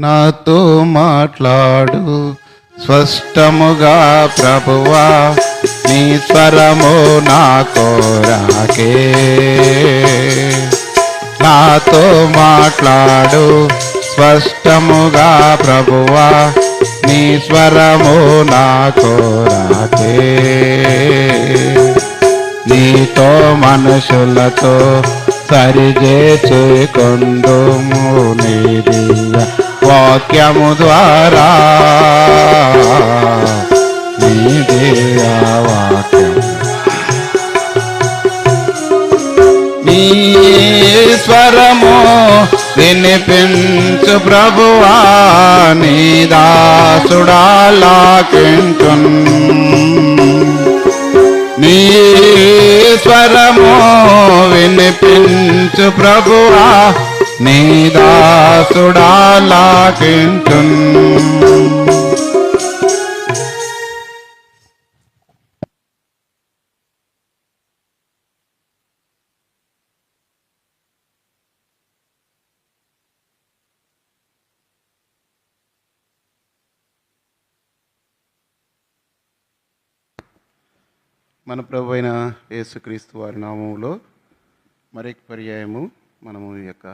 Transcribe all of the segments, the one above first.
నాతో మాట్లాడు స్పష్టముగా ప్రభువా, నీ స్వరము నా కోరాకే. నాతో మాట్లాడు స్పష్టముగా ప్రభువా, నీ స్వరము నా కోరాకే. నీతో మనుషులతో సరిచేసుకొందుము నీ దివ్య వాక్యము ద్వారా. నీ దివ్య వాక్యం నీ స్వరము వినిపించు ప్రభువా, నీ దాసుడాలాకించున్. నీ స్వరము వినిపించు ప్రభువా, నీ దాసుడాలాకించున్. మన ప్రభు అయిన యేసుక్రీస్తు వారి నామములో మరొక పర్యాయము మనము ఈ యొక్క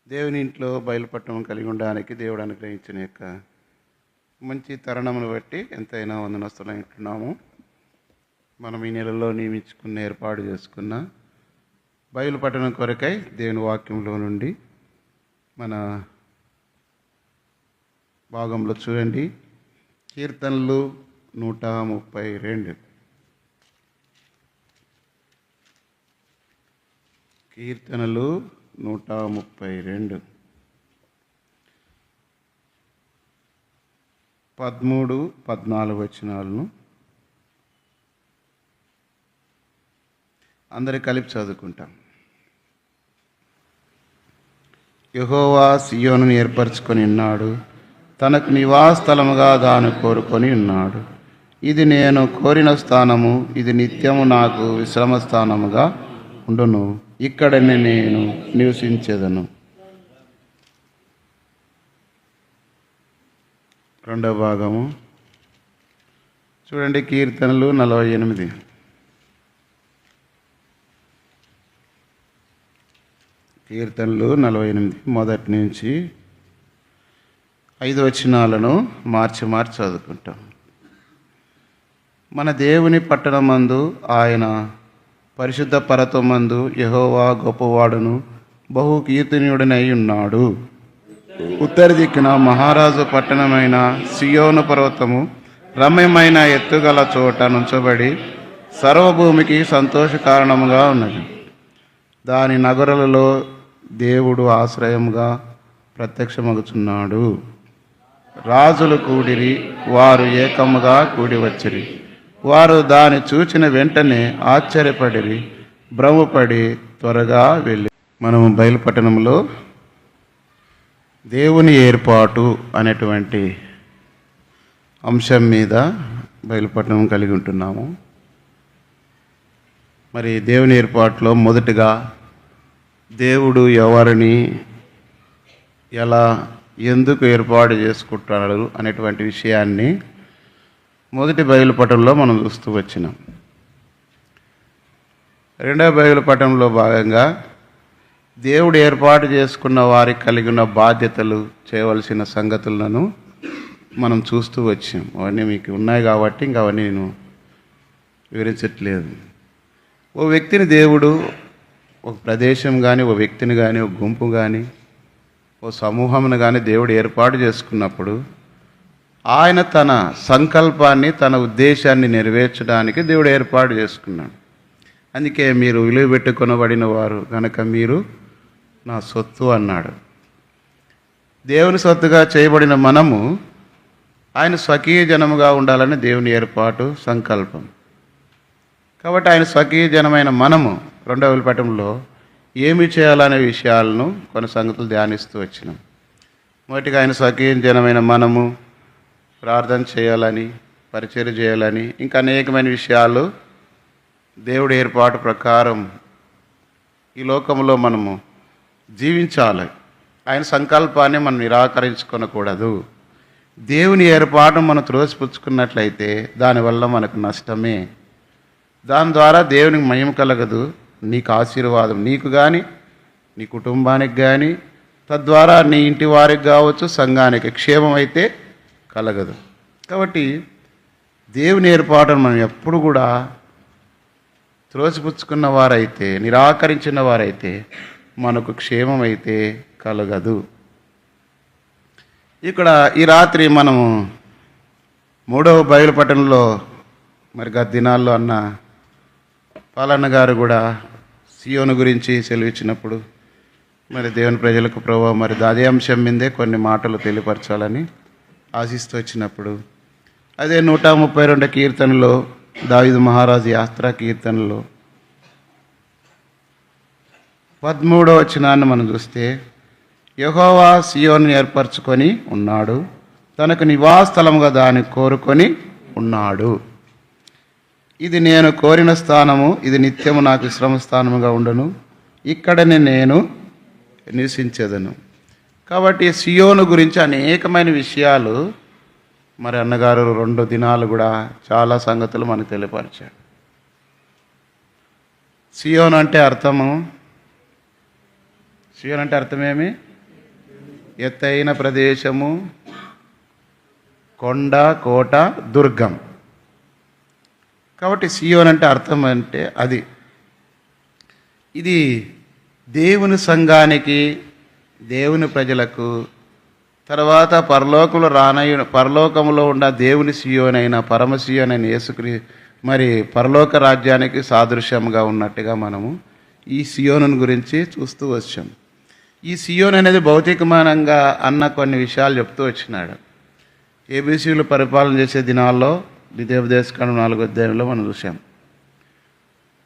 దేవుని ఇంట్లో బయలుపట్టడం కలిగి ఉండడానికి దేవుడు అనుగ్రహించిన యొక్క మంచి తరుణమును బట్టి ఎంతైనా వందనస్తులు ఉంటున్నాము. మనం ఈ నెలలో నియమించుకున్న ఏర్పాటు చేసుకున్న బయలుపట్టడం కొరకై దేవుని వాక్యంలో నుండి మన భాగంలో చూడండి. కీర్తనలు 132. కీర్తనలు 132 13, 14 వచనాలను అందరి కలిపి చదువుకుంటాం. యెహోవా సియోనును ఏర్పరచుకొని ఉన్నాడు, తనకు నివాసస్థలముగా దాన్ని కోరుకొని ఉన్నాడు. ఇది నేను కోరిన స్థానము, ఇది నిత్యము నాకు విశ్రమ స్థానముగా ఉండును, ఇక్కడనే నేను నివసించేదను. రెండవ భాగము చూడండి. కీర్తనలు 48. కీర్తనలు 48 మొదటి నుంచి 5 వచనాలను మార్చి చదువుకుంటాం. మన దేవుని పట్టణమందు ఆయన పరిశుద్ధ పర్వతమందు యెహోవా గొప్పవాడును బహు కీర్తనీయుడనై ఉన్నాడు. ఉత్తర దిక్కున మహారాజు పట్టణమైన సియోను పర్వతము రమ్యమైన ఎత్తుగల చోట నుంచబడి సర్వభూమికి సంతోష కారణముగా ఉన్నది. దాని నగరులలో దేవుడు ఆశ్రయముగా ప్రత్యక్షమగుచున్నాడు. రాజులు కూడిరి, వారు ఏకముగా కూడి వచ్చిరి. వారు దాన్ని చూచిన వెంటనే ఆశ్చర్యపడిరి, భ్రమపడి త్వరగా వెళ్ళి. మనము బయలుపట్టణంలో దేవుని ఏర్పాటు అనేటువంటి అంశం మీద బయలుపట్టణం కలిగి ఉంటున్నాము. మరి దేవుని ఏర్పాటులో మొదటిగా దేవుడు ఎవరిని ఎలా ఎందుకు ఏర్పాటు చేసుకుంటున్నాడు అనేటువంటి విషయాన్ని మొదటి బయలుపటంలో మనం చూస్తూ వచ్చినాం. రెండవ బయలుపటంలో భాగంగా దేవుడు ఏర్పాటు చేసుకున్న వారికి కలిగి ఉన్న బాధ్యతలు, చేయవలసిన సంగతులను మనం చూస్తూ వచ్చాం. అవన్నీ మీకు ఉన్నాయి కాబట్టి ఇంకా అవన్నీ నేను వివరించట్లేదు. ఓ వ్యక్తిని దేవుడు ఒక ప్రదేశం కానీ, ఓ వ్యక్తిని కానీ, ఒక గుంపు కానీ, ఓ సమూహమును కానీ దేవుడు ఏర్పాటు చేసుకున్నప్పుడు ఆయన తన సంకల్పాన్ని, తన ఉద్దేశాన్ని నెరవేర్చడానికి దేవుడు ఏర్పాటు చేసుకున్నాడు. అందుకే మీరు విలువ పెట్టుకొనబడిన వారు కనుక మీరు నా సొత్తు అన్నాడు. దేవుని సొత్తుగా చేయబడిన మనము ఆయన స్వకీయ జనముగా ఉండాలని దేవుని ఏర్పాటు, సంకల్పం. కాబట్టి ఆయన స్వకీయ జనమైన మనము రెండవ బయలుపట్టణంలో ఏమి చేయాలనే విషయాలను కొన్ని సంగతులు ధ్యానిస్తూ వచ్చినాం. మొదటిగా ఆయన స్వకీయ జనమైన మనము ప్రార్థన చేయాలని, పరిచర్య చేయాలని, ఇంకా అనేకమైన విషయాలు దేవుడి ఏర్పాటు ప్రకారం ఈ లోకంలో మనము జీవించాలి. ఆయన సంకల్పాన్ని మనం నిరాకరించుకొనకూడదు. దేవుని ఏర్పాటు మనం త్రోసిపుచ్చుకున్నట్లయితే దానివల్ల మనకు నష్టమే. దాని ద్వారా దేవునికి మహిమ కలగదు, నీకు ఆశీర్వాదం, నీకు కానీ నీ కుటుంబానికి కానీ, తద్వారా నీ ఇంటి వారికి కావచ్చు, సంఘానికి క్షేమం అయితే కలగదు. కాబట్టి దేవుని ఏర్పాటును మనం ఎప్పుడు కూడా త్రోసిపుచ్చుకున్న వారైతే, నిరాకరించిన వారైతే మనకు క్షేమం అయితే కలగదు. ఇక్కడ ఈ రాత్రి మనము 3వ బైబిల్ పఠనంలో మరి గత దినాల్లో అన్న పాలన్న గారు కూడా సియోను గురించి సెలవిచ్చినప్పుడు మరి దేవుని ప్రజలకు ప్రభువా మరి అదే అంశం మీదే కొన్ని మాటలు తెలియపరచాలని ఆశిస్తూ వచ్చినప్పుడు, అదే 132 కీర్తనలో దావీదు మహారాజు యాత్రా కీర్తనలో 13వ వచనాన్ని మనం చూస్తే, యెహోవా సియోను ఏర్పరచుకొని ఉన్నాడు, తనకు నివాసస్థలముగా దాన్ని కోరుకొని ఉన్నాడు. ఇది నేను కోరిన స్థానము, ఇది నిత్యము నాకు విశ్రమ స్థానముగా ఉండును, ఇక్కడనే నేను నివసించేదను. కాబట్టి సియోను గురించి అనేకమైన విషయాలు మరి అన్నగారు 2 దినాలు కూడా చాలా సంగతులు మనకు తెలియపరిచాడు. సియోను అంటే అర్థము, సియోను అంటే అర్థమేమి? ఎత్తైన ప్రదేశము, కొండ, కోట, దుర్గం. కాబట్టి సియోను అంటే అర్థం అంటే అది. ఇది దేవుని సంఘానికి, దేవుని ప్రజలకు, తర్వాత పరలోకంలో ఉన్న దేవుని సియోనైన పరమ సియోనైన యేసుక్రీ మరి పరలోక రాజ్యానికి సాదృశ్యంగా ఉన్నట్టుగా మనము ఈ సియోను గురించి చూస్తూ వచ్చాం. ఈ సియోను అనేది భౌతికమానంగా అన్న కొన్ని విషయాలు చెప్తూ వచ్చినాడు. ఏబీసీలు పరిపాలన చేసే దినాల్లో ద్వితీయోపదేశకాండం 4వ అధ్యాయంలో మనం చూసాం.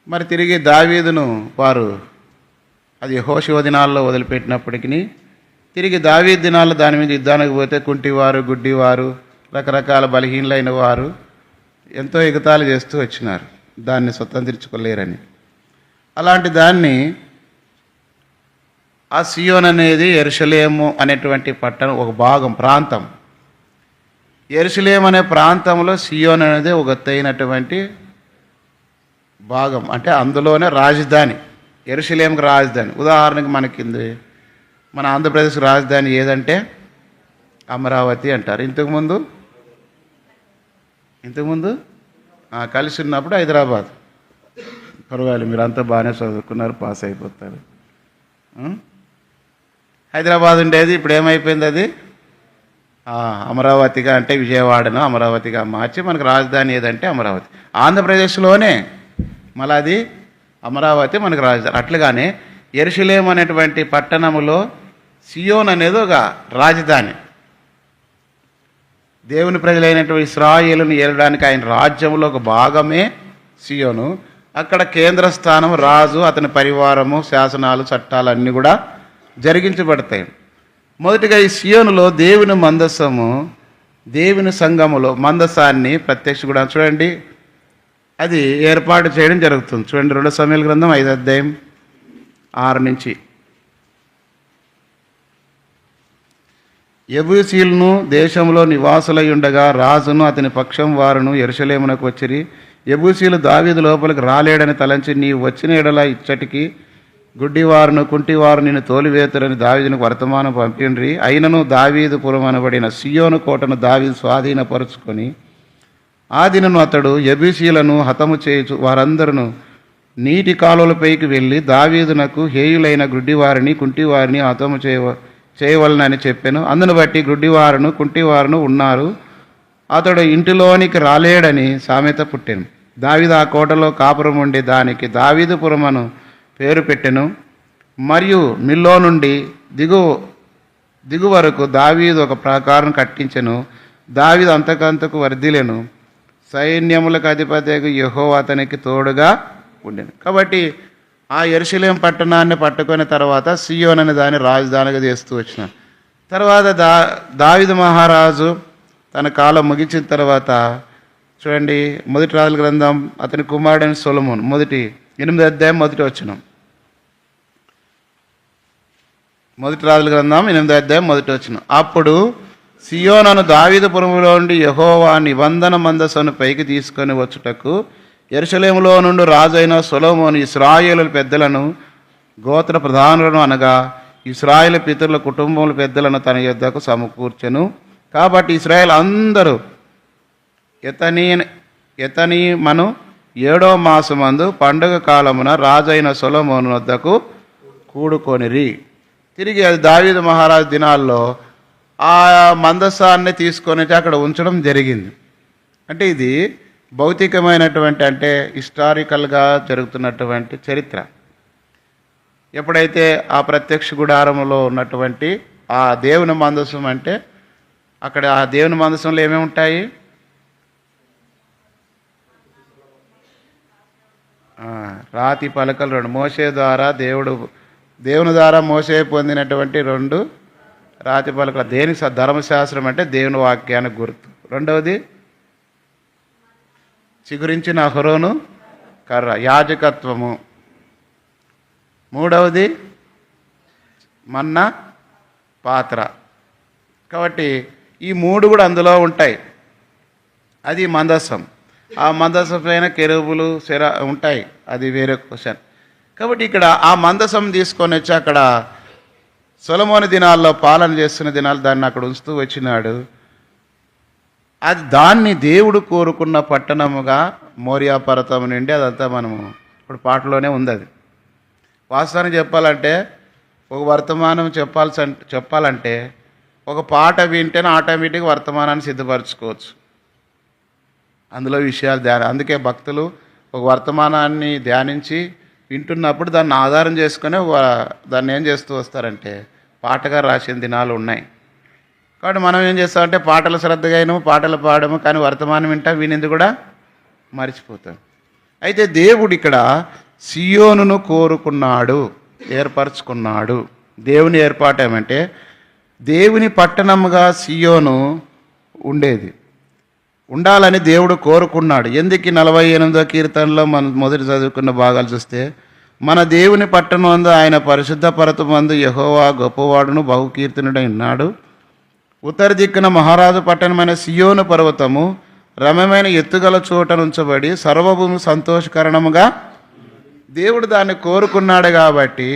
మరి తిరిగి దావీదును వారు అది యెహోషువ దినాల్లో వదిలిపెట్టినప్పటికీ తిరిగి దావీదు దినాల్లో దాని మీద యుద్ధానికి పోతే కుంటివారు, గుడ్డివారు, రకరకాల బలహీనలైన వారు ఎంతో ఎగతాళి చేస్తూ వచ్చినారు, దాన్ని స్వతంత్రించుకోలేరని. అలాంటి దాన్ని ఆ సియోన్ అనేది యెరూషలేము అనేటువంటి పట్టణం ఒక భాగం, ప్రాంతం. యెరూషలేము అనే ప్రాంతంలో సియోన్ అనేది ఒక ఎత్తైనటువంటి భాగం, అంటే అందులోనే రాజధాని. యెరూషలేముకి రాజధాని. ఉదాహరణకి మనకింది మన ఆంధ్రప్రదేశ్ రాజధాని ఏదంటే అమరావతి అంటారు. ఇంతకుముందు కలిసి ఉన్నప్పుడు హైదరాబాద్. పర్వాలేదు, మీరు అంతా బాగానే చదువుకున్నారు, పాస్ అయిపోతారు. హైదరాబాద్ ఉండేది, ఇప్పుడు ఏమైపోయింది అది అమరావతిగా, అంటే విజయవాడను అమరావతిగా మార్చి మనకు రాజధాని ఏదంటే అమరావతి. ఆంధ్రప్రదేశ్లోనే మళ్ళీ అది అమరావతి మనకు రాజధాని. అట్లుగానే యెరూషలేము అనేటువంటి పట్టణములో సియోన్ అనేది ఒక రాజధాని. దేవుని ప్రజలైనటువంటి ఇశ్రాయేలును ఏలడానికి ఆయన రాజ్యంలో ఒక భాగమే సియోను. అక్కడ కేంద్ర స్థానం, రాజు, అతని పరివారము, శాసనాలు, చట్టాలు అన్నీ కూడా జరిగించబడతాయి. మొదటిగా ఈ సియోనులో దేవుని మందసము, దేవుని సంఘములో మందసాన్ని ప్రత్యక్ష కూడా చూడండి, అది ఏర్పాటు చేయడం జరుగుతుంది. చూడండి 2 సమూయేలు గ్రంథం 5వ అధ్యాయం 6 నుంచి. యెబూసీయులను దేశంలో నివాసులై ఉండగా రాజును అతని పక్షం వారును యెరూషలేమునకు వచ్చిరి. యెబూసీయులు దావీదు లోపలికి రాలేడని తలంచి, నీవు వచ్చిన ఎడల ఇచ్చటికి గుడ్డివారును కుంటివారు నిన్ను తోలివేతురని దావీదునికి వర్తమానం పంపిండ్రి. అయినను దావీదు పురం అనబడిన సియోను కోటను దావీదు స్వాధీనపరుచుకొని ఆ దినను అతడు యెబూసీయులను హతము చేయుచు వారందరూ నీటి కాలువలపైకి వెళ్ళి దావీదునకు హేయులైన గుడ్డివారిని కుంటివారిని హతము చేయవలనని చెప్పాను. అందును బట్టి గుడ్డివారును కుంటివారును ఉన్నారు. అతడు ఇంటిలోనికి రాలేడని సామెత పుట్టెను. దావీదు ఆ కోటలో కాపురం ఉండి దానికి దావీదుపురమను పేరు పెట్టెను. మరియు మిల్లో నుండి దిగు వరకు దావీదు ఒక ప్రాకారం కట్టించెను. దావీదు అంతకంతకు వర్ధిల్లెను. సైన్యములకు అధిపతియగు యెహోవా అతనికి తోడుగా ఉండెను. కాబట్టి ఆ యెరూషలేం పట్టణాన్ని పట్టుకున్న తర్వాత సియోన్ అనే దాన్ని రాజధానిగా చేస్తూ వచ్చిన తర్వాత దావీదు మహారాజు తన కాలం ముగించిన తర్వాత చూడండి, 1 రాజుల గ్రంథం, అతని కుమారుడైన సొలొమోను 8వ అధ్యాయం 1వ వచనం. మొదటి రాజుల గ్రంథం 8వ అధ్యాయం 1వ వచనం. అప్పుడు సియోనును దావీదుపురములో నుండి యెహోవా నిబంధన మందసమును పైకి తీసుకొని వచ్చుటకు యెరూషలేములో నుండి రాజైన సొలొమోను ఇశ్రాయేలు పెద్దలను గోత్ర ప్రధానులను అనగా ఇశ్రాయేలు పితరుల కుటుంబముల పెద్దలను తన యొద్దకు సమకూర్చెను. కాబట్టి ఇశ్రాయేలు అందరూ ఎతనీమను 7వ మాసమందు పండుగ కాలమున రాజైన సొలొమోను వద్దకు కూడుకొనిరి. తిరిగి అది దావీదు మహారాజు దినాల్లో ఆ మందసాన్ని తీసుకొని అక్కడ ఉంచడం జరిగింది. అంటే ఇది భౌతికమైనటువంటి అంటే హిస్టారికల్గా జరుగుతున్నటువంటి చరిత్ర. ఎప్పుడైతే ఆ ప్రత్యక్ష గుడారంలో ఉన్నటువంటి ఆ దేవుని మందసం అంటే అక్కడ ఆ దేవుని మందసంలో ఏమేమి ఉంటాయి? రాతి పలకలు 2 మోషే ద్వారా దేవుని ద్వారా మోసే పొందినటువంటి 2 రాతి పలకలు. దేని ధర్మశాస్త్రం అంటే దేవుని వాక్యానికి గుర్తు. రెండవది చిగురించిన అహరోను కర్ర యాజకత్వము. మూడవది మన్నా పాత్ర. కాబట్టి ఈ 3 కూడా అందులో ఉంటాయి. అది మందసం. ఆ మందసం పైన కెరూబులు ఉంటాయి, అది వేరే క్వశ్చన్. కాబట్టి ఇక్కడ ఆ మందసం తీసుకొని వచ్చి అక్కడ సొలొమోను దినాల్లో పాలన చేస్తున్న దినాలు దాన్ని అక్కడ ఉంచుతూ వచ్చినాడు. అది దాన్ని దేవుడు కోరుకున్న పట్టణముగా మోరియా పర్వతం నుండి అదంతా మనము ఇప్పుడు పాటలోనే ఉంది. అది వాస్తవానికి చెప్పాలంటే ఒక వర్తమానం చెప్పాలంటే ఒక పాట వింటేనే ఆటోమేటిక్గా వర్తమానాన్ని సిద్ధపరచుకోవచ్చు. అందులో విషయాలు అందుకే భక్తులు ఒక వర్తమానాన్ని ధ్యానించి వింటున్నప్పుడు దాన్ని ఆధారం చేసుకొని దాన్ని ఏం చేస్తూ వస్తారంటే పాటగా రాసిన దినాలు ఉన్నాయి. కాబట్టి మనం ఏం చేస్తామంటే పాటలు శ్రద్ధగా అయినాము, పాటలు పాడము, కానీ వర్తమానం వింటాం, వినింది కూడా మర్చిపోతాం. అయితే దేవుడు ఇక్కడ సియోనును కోరుకున్నాడు, ఏర్పరచుకున్నాడు. దేవుని ఏర్పాటు ఏమంటే దేవుని పట్టణముగా సియోను ఉండాలని దేవుడు కోరుకున్నాడు. ఎందుకు 48వ కీర్తనలో మనం మొదటి చదువుకున్న భాగాలు చూస్తే, మన దేవుని పట్టణమందు ఆయన పరిశుద్ధ పర్వతమందు యెహోవా గొప్పవాడును బహుకీర్తనుడై ఉన్నాడు. ఉత్తర దిక్కున మహారాజు పట్టణమైన సియోను పర్వతము రమ్యమైన ఎత్తుగల చోట నుంచబడి సర్వభూమి సంతోషకరణముగా దేవుడు దాన్ని కోరుకున్నాడు. కాబట్టి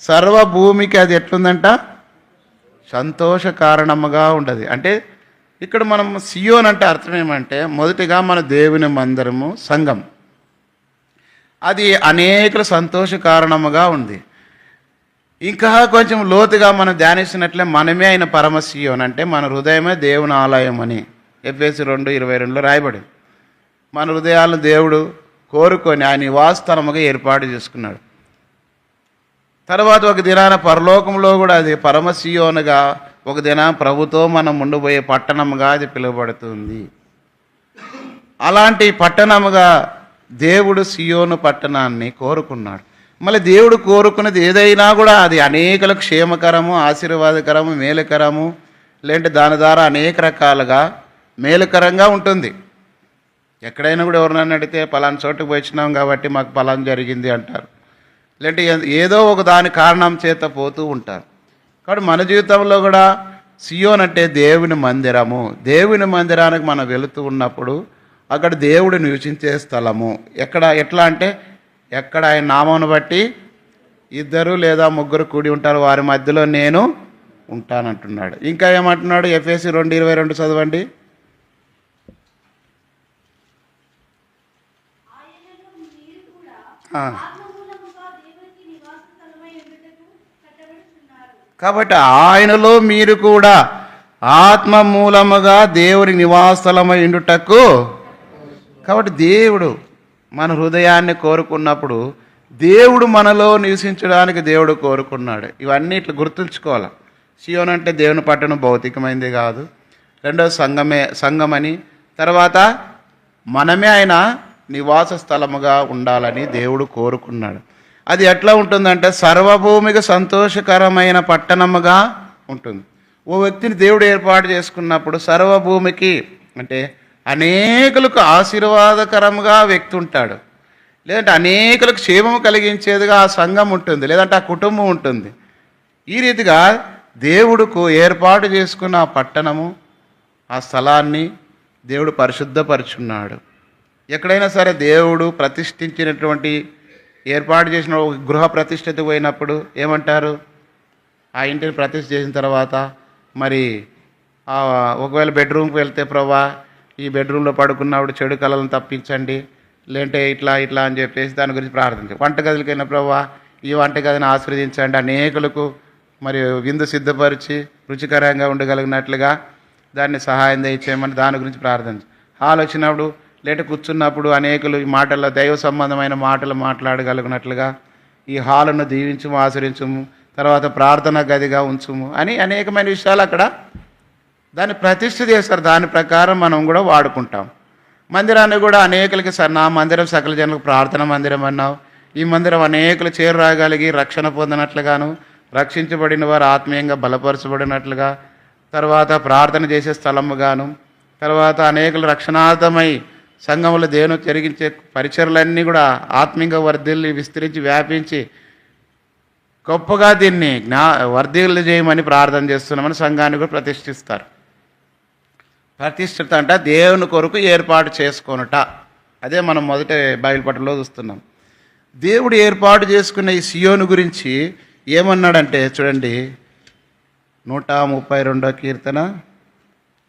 సర్వభూమికి అది ఎట్లుందంట? సంతోష కారణముగా ఉండదు. అంటే ఇక్కడ మనం సియోన్ అంటే అర్థం ఏమంటే మొదటిగా మన దేవుని మందిరము సంఘం, అది అనేక సంతోష కారణముగా ఉంది. ఇంకా కొంచెం లోతుగా మనం ధ్యానిస్తున్నట్లే మనమే ఆయన పరమ సియోన్ అంటే మన హృదయమే దేవుని ఆలయం అని ఎఫెసీ 2:22లో రాయబడింది. మన హృదయాలను దేవుడు కోరుకొని ఆయన నివాసస్థలముగా ఏర్పాటు చేసుకున్నాడు. తర్వాత ఒక దినాన పరలోకంలో కూడా అది పరమ సియోనుగా, ఒక దిన ప్రభుతో మనం ఉండిపోయే పట్టణముగా అది పిలువబడుతుంది. అలాంటి పట్టణముగా దేవుడు సియోను పట్టణాన్ని కోరుకున్నాడు. మళ్ళీ దేవుడు కోరుకున్నది ఏదైనా కూడా అది అనేకలకు క్షేమకరము, ఆశీర్వాదకరము, మేలుకరము, లేదంటే దాని ద్వారా అనేక రకాలుగా మేలుకరంగా ఉంటుంది. ఎక్కడైనా కూడా ఎవరినైనా అడిగితే పలానా చోటుకు వచ్చినాం కాబట్టి మాకు పలానా జరిగింది అంటారు, లేదంటే ఏదో ఒక దాని కారణం చేత పోతూ ఉంటారు. కాబట్టి మన జీవితంలో కూడా సియోన్ అంటే దేవుని మందిరము. దేవుని మందిరానికి మనం వెళుతూ ఉన్నప్పుడు అక్కడ దేవుడు నివసించే స్థలము. ఎట్లా అంటే ఎక్కడ ఆయన నామమును బట్టి 2 లేదా 3 కూడి ఉంటారు, వారి మధ్యలో నేను ఉంటానంటున్నాడు. ఇంకా ఏమంటున్నాడు? ఎఫెసీ 2:22 చదవండి. కాబట్టి ఆయనలో మీరు కూడా ఆత్మ మూలముగా దేవుని నివాసస్థలమై ఉండుటకు. కాబట్టి దేవుడు మన హృదయాన్ని కోరుకున్నప్పుడు దేవుడు మనలో నివసించడానికి దేవుడు కోరుకున్నాడు. ఇవన్నీ ఇట్లా గుర్తుంచుకోవాలి. సియోన్ అంటే దేవుని పట్టణం భౌతికమైంది కాదు. రెండో సంఘమని, తర్వాత మనమే ఆయన నివాస స్థలముగా ఉండాలని దేవుడు కోరుకున్నాడు. అది ఎట్లా ఉంటుందంటే సర్వభూమికి సంతోషకరమైన పట్టణముగా ఉంటుంది. ఓ వ్యక్తిని దేవుడు ఏర్పాటు చేసుకున్నప్పుడు సర్వభూమికి అంటే అనేకులకు ఆశీర్వాదకరంగా వ్యక్తి ఉంటాడు, లేదంటే అనేకులకు క్షేమం కలిగించేదిగా ఆ సంఘం ఉంటుంది, లేదంటే ఆ కుటుంబం ఉంటుంది. ఈ రీతిగా దేవుడుకు ఏర్పాటు చేసుకున్న ఆ పట్టణము, ఆ స్థలాన్ని దేవుడు పరిశుద్ధపరుచున్నాడు. ఎక్కడైనా సరే దేవుడు ప్రతిష్ఠించినటువంటి ఏర్పాటు చేసిన ఒక గృహ ప్రతిష్ఠిత పోయినప్పుడు ఏమంటారు? ఆ ఇంటిని ప్రతిష్ఠ చేసిన తర్వాత మరి ఒకవేళ బెడ్రూమ్కి వెళ్తే ప్రభా ఈ బెడ్రూమ్లో పడుకున్నప్పుడు చెడు కళలను తప్పించండి, లేదంటే ఇట్లా ఇట్లా అని చెప్పేసి దాని గురించి ప్రార్థించండి. వంటగదికి వెళ్ళిన ప్రభా ఈ వంటగదిని ఆశీర్వదించండి, అనేకులకు మరి విందు సిద్ధపరిచి రుచికరంగా ఉండగలిగినట్లుగా దాన్ని సహాయం దయచేయమని దాని గురించి ప్రార్థించండి. హాల్ వచ్చినప్పుడు లేట కూర్చున్నప్పుడు అనేకులు ఈ మాటల్లో దైవ సంబంధమైన మాటలు మాట్లాడగలిగినట్లుగా ఈ హాలును దీవించుము, ఆచరించుము, తర్వాత ప్రార్థన గదిగా ఉంచుము అని అనేకమైన విషయాలు అక్కడ దాన్ని ప్రతిష్ఠ చేస్తారు. దాని ప్రకారం మనం కూడా వాడుకుంటాం. మందిరాన్ని కూడా అనేకులకి నా మందిరం సకల జనులకు ప్రార్థన మందిరం అన్నావు. ఈ మందిరం అనేకులు చేరురాగలిగి రక్షణ పొందినట్లుగాను, రక్షించబడిన వారు ఆత్మీయంగా బలపరచబడినట్లుగా, తర్వాత ప్రార్థన చేసే స్థలముగాను, తర్వాత అనేకులు రక్షణార్థమై సంఘంలో దేవుని జరిగించే పరిచర్లన్నీ కూడా ఆత్మీయంగా వర్ధిల్లి విస్తరించి వ్యాపించి గొప్పగా దీన్ని వర్ధిల్లు చేయమని ప్రార్థన చేస్తున్నామని సంఘాన్ని కూడా ప్రతిష్ఠిస్తారు. ప్రతిష్ఠిత అంటే దేవుని కొరకు ఏర్పాటు చేసుకొనుట. అదే మనం మొదట బైబిల్ పట్టణంలో చూస్తున్నాం. దేవుడు ఏర్పాటు చేసుకున్న ఈ సియోను గురించి ఏమన్నాడంటే చూడండి, 132వ కీర్తన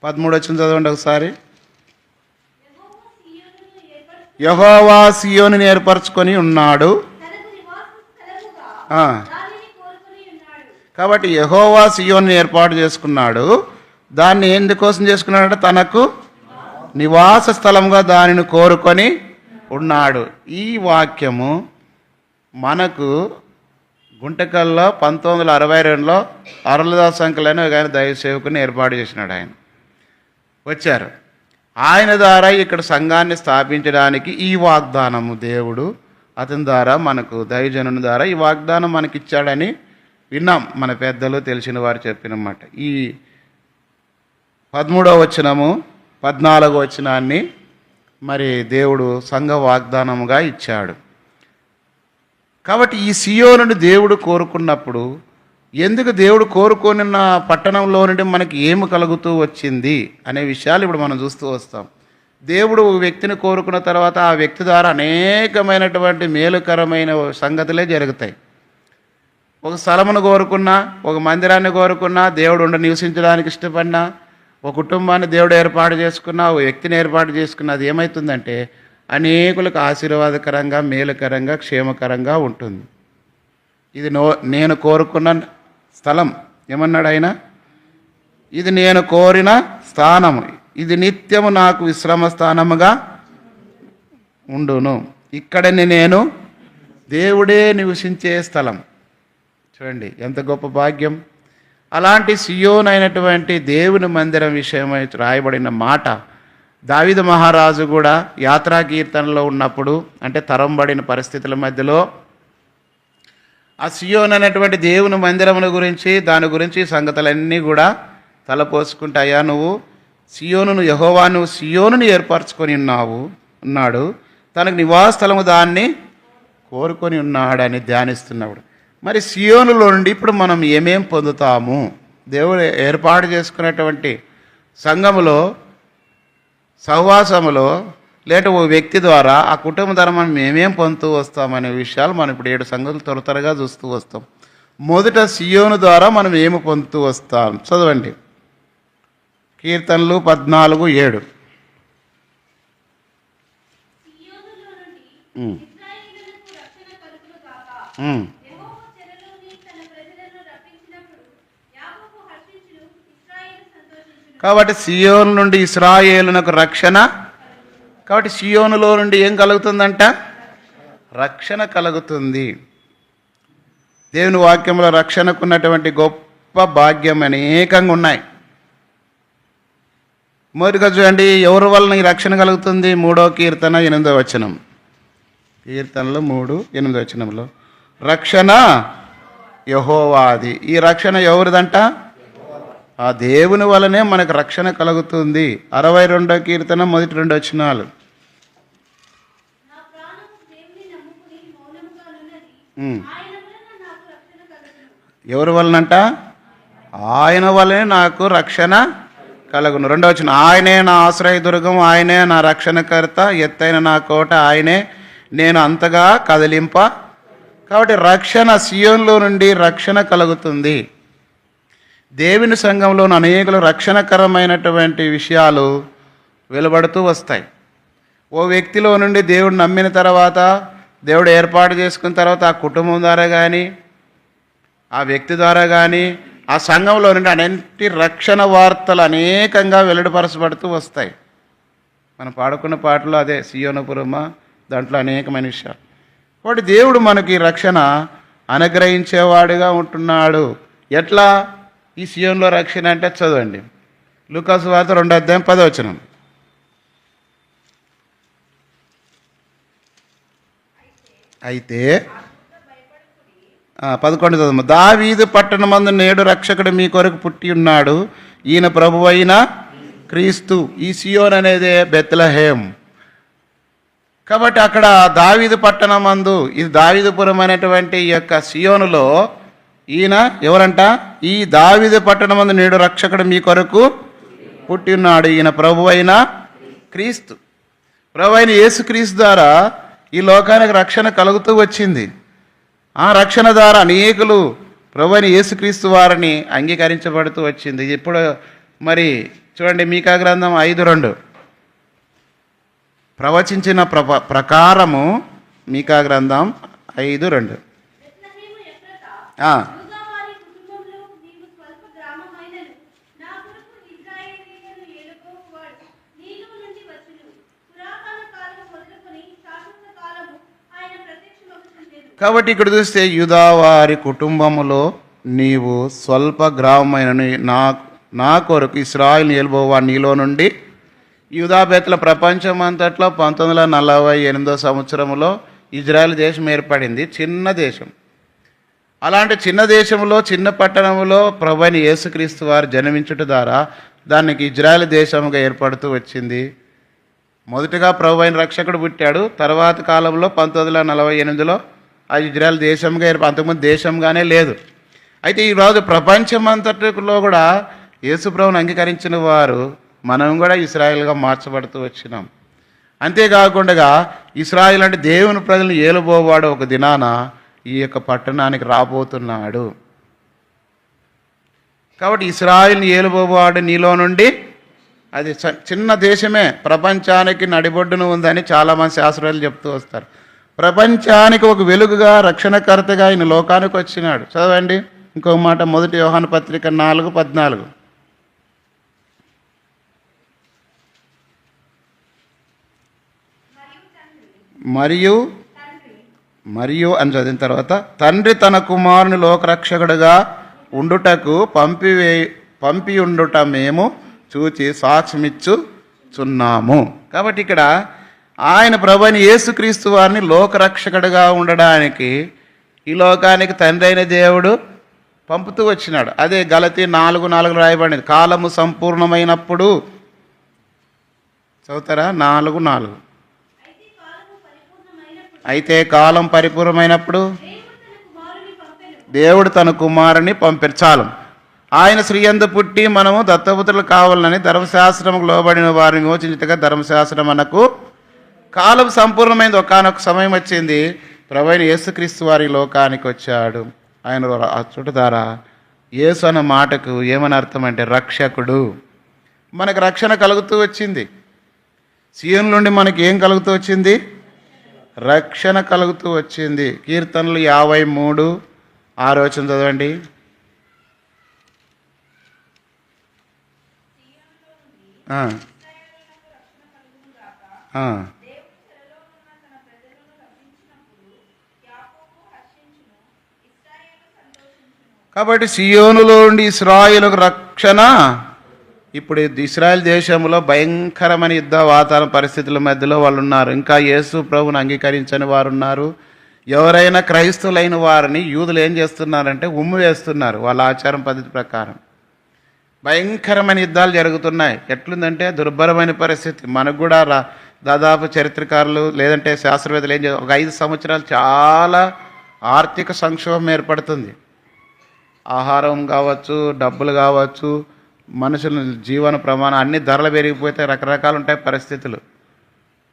13 వచ్చిన చదవండి ఒకసారి. యెహోవా సియోనుని ఏర్పరచుకొని ఉన్నాడు. కాబట్టి యెహోవా సియోనుని ఏర్పాటు చేసుకున్నాడు. దాన్ని ఎందుకోసం చేసుకున్నాడంటే తనకు నివాస స్థలంగా దానిని కోరుకొని ఉన్నాడు. ఈ వాక్యము మనకు గుంటకల్లో 1962లో అరుళదాస్ అంకుల్ అని ఒక ఆయన దైవ సేవకుని ఏర్పాటు చేసినాడు. ఆయన వచ్చారు. ఆయన ద్వారా ఇక్కడ సంఘాన్ని స్థాపించడానికి ఈ వాగ్దానము దేవుడు అతని ద్వారా మనకు దైవజనుని ద్వారా ఈ వాగ్దానం మనకి ఇచ్చాడని విన్నాం. మన పెద్దలు తెలిసిన వారు చెప్పినమాట. ఈ 13వ వచనము 14వ వచనాన్ని మరి దేవుడు సంఘ వాగ్దానముగా ఇచ్చాడు. కాబట్టి ఈ సియోనుని దేవుడు కోరుకున్నప్పుడు ఎందుకు దేవుడు కోరుకొనిన్న పట్టణంలో నుండి మనకి ఏమి కలుగుతూ వచ్చింది అనే విషయాలు ఇప్పుడు మనం చూస్తూ వస్తాం. దేవుడు ఒక వ్యక్తిని కోరుకున్న తర్వాత ఆ వ్యక్తి ద్వారా అనేకమైనటువంటి మేలుకరమైన సంగతులే జరుగుతాయి. ఒక స్థలమును కోరుకున్నా, ఒక మందిరాన్ని కోరుకున్నా, దేవుడు నివసించడానికి ఇష్టపడినా, ఒక కుటుంబాన్ని దేవుడు ఏర్పాటు చేసుకున్నా, ఒక వ్యక్తిని ఏర్పాటు చేసుకున్నా, అది ఏమవుతుందంటే అనేకులకు ఆశీర్వాదకరంగా, మేలుకరంగా, క్షేమకరంగా ఉంటుంది. ఇది నేను కోరుకున్న స్థలం. ఏమన్నాడు ఆయన? ఇది నేను కోరిన స్థానము, ఇది నిత్యము నాకు విశ్రమ స్థానముగా ఉండును. ఇక్కడని నేను దేవుడే నివసించే స్థలం. చూడండి ఎంత గొప్ప భాగ్యం. అలాంటి సియోను అయినటువంటి దేవుని మందిరం విషయమై రాయబడిన మాట దావీదు మహారాజు కూడా యాత్రా కీర్తనలో ఉన్నప్పుడు, అంటే తరంబడిన పరిస్థితుల మధ్యలో ఆ సియోను అనేటువంటి దేవుని మందిరముల గురించి, దాని గురించి సంగతులన్నీ కూడా తలపోసుకుంటాయా, నువ్వు సియోనును యెహోవా నువ్వు సియోనుని ఏర్పరచుకొని ఉన్నాడు, తనకు నివాసస్థలము దాన్ని కోరుకొని ఉన్నాడని ధ్యానిస్తున్నప్పుడు మరి సియోనులో నుండి ఇప్పుడు మనం ఏమేం పొందుతాము? దేవుడు ఏర్పాటు చేసుకున్నటువంటి సంఘములో, సహవాసములో, లేట ఓ వ్యక్తి ద్వారా ఆ కుటుంబ ద్వారా మనం ఏమేం పొందుతూ వస్తామనే విషయాలు మనం ఇప్పుడు 7 సంగతులు త్వరగా చూస్తూ వస్తాం. మొదట సియోను ద్వారా మనం ఏమి పొందుతూ వస్తాం? చదవండి. కీర్తనలు 14:7. కాబట్టి సియోను నుండి ఇశ్రాయేలునకు రక్షణ. కాబట్టి సియోనులో నుండి ఏం కలుగుతుందంట? రక్షణ కలుగుతుంది. దేవుని వాక్యంలో రక్షణకున్నటువంటి గొప్ప భాగ్యం అనేకంగా ఉన్నాయి. మొదటిగా చూడండి, ఎవరి వలన ఈ రక్షణ కలుగుతుంది? 3వ కీర్తన 8వ వచనం. కీర్తనలు 3:8 వచనంలో రక్షణ యెహోవాది. ఈ రక్షణ ఎవరిదంట? ఆ దేవుని వలనే మనకు రక్షణ కలుగుతుంది. 62వ కీర్తన 1-2 వచనాలు. ఎవరి వలనంట? ఆయన వలనే నాకు రక్షణ కలుగును. రెండవ వచనం, ఆయనే నా ఆశ్రయదుర్గం, ఆయనే నా రక్షణకర్త, ఎత్తైన నా కోట ఆయనే, నేను అంతగా కదిలింప. కాబట్టి రక్షణ, సియోనులో నుండి రక్షణ కలుగుతుంది. దేవుని సంఘంలోని అనేకులు రక్షణకరమైనటువంటి విషయాలు వెలువడుతూ వస్తాయి. ఓ వ్యక్తిలో నుండి దేవుడు నమ్మిన తర్వాత, దేవుడు ఏర్పాటు చేసుకున్న తర్వాత ఆ కుటుంబం ద్వారా కానీ, ఆ వ్యక్తి ద్వారా కానీ, ఆ సంఘంలో నుండి అనేక రక్షణ వార్తలు అనేకంగా వెల్లడిపరచబడుతూ వస్తాయి. మనం పాడుకున్న పాటలో అదే సియోనుపురమా, దాంట్లో అనేకమైన విషయాలు. కాబట్టి దేవుడు మనకి రక్షణ అనుగ్రహించేవాడుగా ఉంటున్నాడు. ఎట్లా ఈ సియోనులో రక్షణ అంటే చదవండి, లూకాసు వార్త 2:10. అయితే 11 చదువు. దావీదు పట్టణమందు నేడు రక్షకుడు మీ కొరకు పుట్టి ఉన్నాడు, ఈయన ప్రభువైన క్రీస్తు. ఈ సియోన్ అనేది బెత్లెహేం. కాబట్టి అక్కడ దావీదు పట్టణమందు, ఇది దావీదుపురం అనేటువంటి ఈ యొక్క సియోనులో ఈయన ఎవరంట? ఈ దావీదు పట్టణమందు నేడు రక్షకుడు మీ కొరకు పుట్టి ఉన్నాడు, ఈయన ప్రభువైన క్రీస్తు. ప్రభువైన యేసుక్రీస్తు ద్వారా ఈ లోకానికి రక్షణ కలుగుతూ వచ్చింది. ఆ రక్షణ ద్వారా అనేకులు ప్రభువైన యేసుక్రీస్తు వారిని అంగీకరించబడుతూ వచ్చింది. ఇప్పుడు మరి చూడండి, మీకా గ్రంథం 5:2 ప్రవచించిన ప్రకారము, మీకా గ్రంథం 5:2. కాబట్టి ఇక్కడ చూస్తే, యూదావారి కుటుంబములో నీవు స్వల్ప గ్రామమైన నా కొరకు ఇశ్రాయేలు ఏలుబోవా నీలో నుండి. యూదాబేతుల ప్రపంచం అంతట్లో 1948 సంవత్సరంలో ఇజ్రాయెల్ దేశం ఏర్పడింది. చిన్న దేశం. అలాంటి చిన్న దేశంలో, చిన్న పట్టణంలో ప్రభువైన యేసుక్రీస్తు వారు జన్మించుట ద్వారా దానికి ఇజ్రాయెల్ దేశంగా ఏర్పడుతూ వచ్చింది. మొదటగా ప్రభువైన రక్షకుడు పుట్టాడు. తర్వాత కాలంలో 1948లో ఆ ఇజ్రాయెల్ దేశంగా అంతకుముందు దేశంగానే లేదు. అయితే ఈరోజు ప్రపంచమంతటిలో కూడా యేసుప్రభువును అంగీకరించిన వారు మనం కూడా ఇశ్రాయేల్గా మార్చబడుతూ వచ్చినాం. అంతేకాకుండా ఇశ్రాయేల్ అంటే దేవుని ప్రజలను ఏలుబోవాడు ఒక దినాన ఈ యొక్క పట్టణానికి రాబోతున్నాడు. కాబట్టి ఇశ్రాయేల్ని ఏలుబోవాడు నీలో నుండి. అది చిన్న దేశమే, ప్రపంచానికి నడిబొడ్డును ఉందని చాలామంది శాస్త్రవేత్తలు చెప్తూ వస్తారు. ప్రపంచానికి ఒక వెలుగుగా, రక్షణకర్తగా ఆయన లోకానికి వచ్చినాడు. చదవండి ఇంకొక మాట, 1 యోహాను పత్రిక 4:14. మరియు అని చదివిన తర్వాత, తండ్రి తన కుమారుని లోకరక్షకుడుగా ఉండుటకు పంపి ఉండుట మేము చూచి సాక్ష్యమిచ్చుచున్నాము. కాబట్టి ఇక్కడ ఆయన ప్రభువైన యేసుక్రీస్తు వారిని లోకరక్షకుడుగా ఉండడానికి ఈ లోకానికి తండ్రి అయిన దేవుడు పంపుతూ వచ్చినాడు. అదే గలతీ 4:4 రాయబడింది. కాలము సంపూర్ణమైనప్పుడు, చదువుతారా? 4:4. అయితే కాలం పరిపూర్ణమైనప్పుడు దేవుడు తన కుమారుని పంపారు. చాలు. ఆయన స్త్రీయందు పుట్టి మనము దత్తపుత్రులు కావాలని ధర్మశాస్త్రముకు లోబడిన వారిని విమోచించగా ధర్మశాస్త్రం మనకు కాలం సంపూర్ణమైంది. ఒకానొక సమయం వచ్చింది, ప్రభువైన యేసుక్రీస్తు వారి లోకానికి వచ్చాడు. ఆయన చుట్టు ద్వారా యేసు అన్న మాటకు ఏమని అర్థం అంటే రక్షకుడు. మనకు రక్షణ కలుగుతూ వచ్చింది. సియోను నుండి మనకి ఏం కలుగుతూ వచ్చింది? రక్షణ కలుగుతూ వచ్చింది. కీర్తనలు 53:6 చదవండి. కాబట్టి సియోనులో నుండి ఇశ్రాయేలుకు రక్షణ. ఇప్పుడు ఇశ్రాయేల్ దేశంలో భయంకరమైన యుద్ధ వాతావరణ పరిస్థితుల మధ్యలో వాళ్ళు ఉన్నారు. ఇంకా యేసు ప్రభువుని అంగీకరించని వారు ఉన్నారు. ఎవరైనా క్రైస్తవులైన వారిని యూదులు ఏం చేస్తున్నారంటే ఉమ్ము వేస్తున్నారు వాళ్ళ ఆచారం పద్ధతి ప్రకారం. భయంకరమైన యుద్ధాలు జరుగుతున్నాయి. ఎట్లుందంటే దుర్భరమైన పరిస్థితి. మనకు కూడా దాదాపు చరిత్రకారులు లేదంటే శాస్త్రవేత్తలు ఏం చేస్తారు, ఒక 5 సంవత్సరాలు చాలా ఆర్థిక సంక్షోభం ఏర్పడుతుంది. ఆహారం కావచ్చు, డబ్బులు కావచ్చు, మనుషుల జీవన ప్రమాణం అన్ని ధరలు పెరిగిపోతే రకరకాలు ఉంటాయి పరిస్థితులు.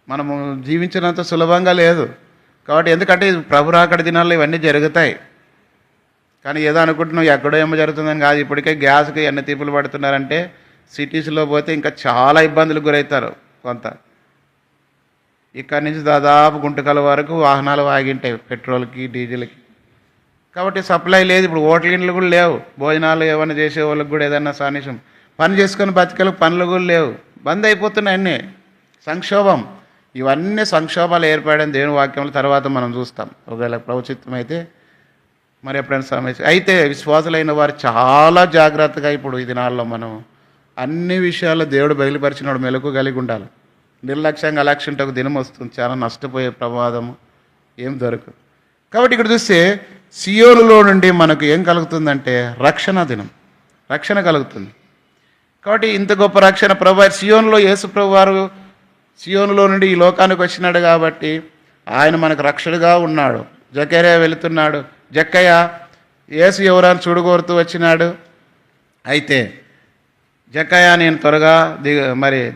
మనము జీవించినంత సులభంగా లేదు. కాబట్టి ఎందుకంటే ప్రభు రాకడ దినాల్లో ఇవన్నీ జరుగుతాయి. కానీ ఏదో అనుకుంటున్నాం ఎక్కడో ఏమో జరుగుతుందని కాదు. ఇప్పటికే గ్యాస్కి ఎన్ని తీపులు పడుతున్నారంటే సిటీస్లో పోతే ఇంకా చాలా ఇబ్బందులకు గురవుతారు. కొంత ఇక్కడి నుంచి దాదాపు గుంటకల వరకు వాహనాలు ఆగింటాయి పెట్రోల్కి, డీజిల్కి. కాబట్టి సప్లై లేదు. ఇప్పుడు హోటల్ ఇండ్లు కూడా లేవు. భోజనాలు ఏమైనా చేసే వాళ్ళకి కూడా ఏదన్నా సానిసం పని చేసుకొని బతికేలకు పనులు కూడా లేవు. బంద్ అయిపోతున్నాయి అన్నీ. సంక్షోభం. ఇవన్నీ సంక్షోభాలు ఏర్పడడం దేవుని వాక్యంలో తర్వాత మనం చూస్తాం. ఒకవేళ ప్రభుత్వం అయితే మరి ఎప్పుడైనా సమస్య అయితే విశ్వాసులైన వారు చాలా జాగ్రత్తగా ఇప్పుడు ఈ దినాల్లో మనం అన్ని విషయాల్లో దేవుడు బయలుపరిచినాడు మెలకు కలిగి ఉండాలి. నిర్లక్ష్యంగా అలక్ష్యం ఉంటే ఒక దినం వస్తుంది, చాలా నష్టపోయే ప్రమాదము ఏం దొరకదు. కాబట్టి ఇక్కడ చూస్తే సియోనులో నుండి మనకు ఏం కలుగుతుందంటే రక్షణ దినం, రక్షణ కలుగుతుంది. కాబట్టి ఇంత గొప్ప రక్షణ ప్రభు సియోనులో యేసు ప్రభు వారు సియోనులో నుండి ఈ లోకానికి వచ్చినాడు కాబట్టి ఆయన మనకు రక్షణగా ఉన్నాడు. జకర్యా వెళుతున్నాడు. జక్కయ్య యేసు ఎవరని చూడగోరుతూ వచ్చినాడు. అయితే జక్కయ్య నేను త్వరగా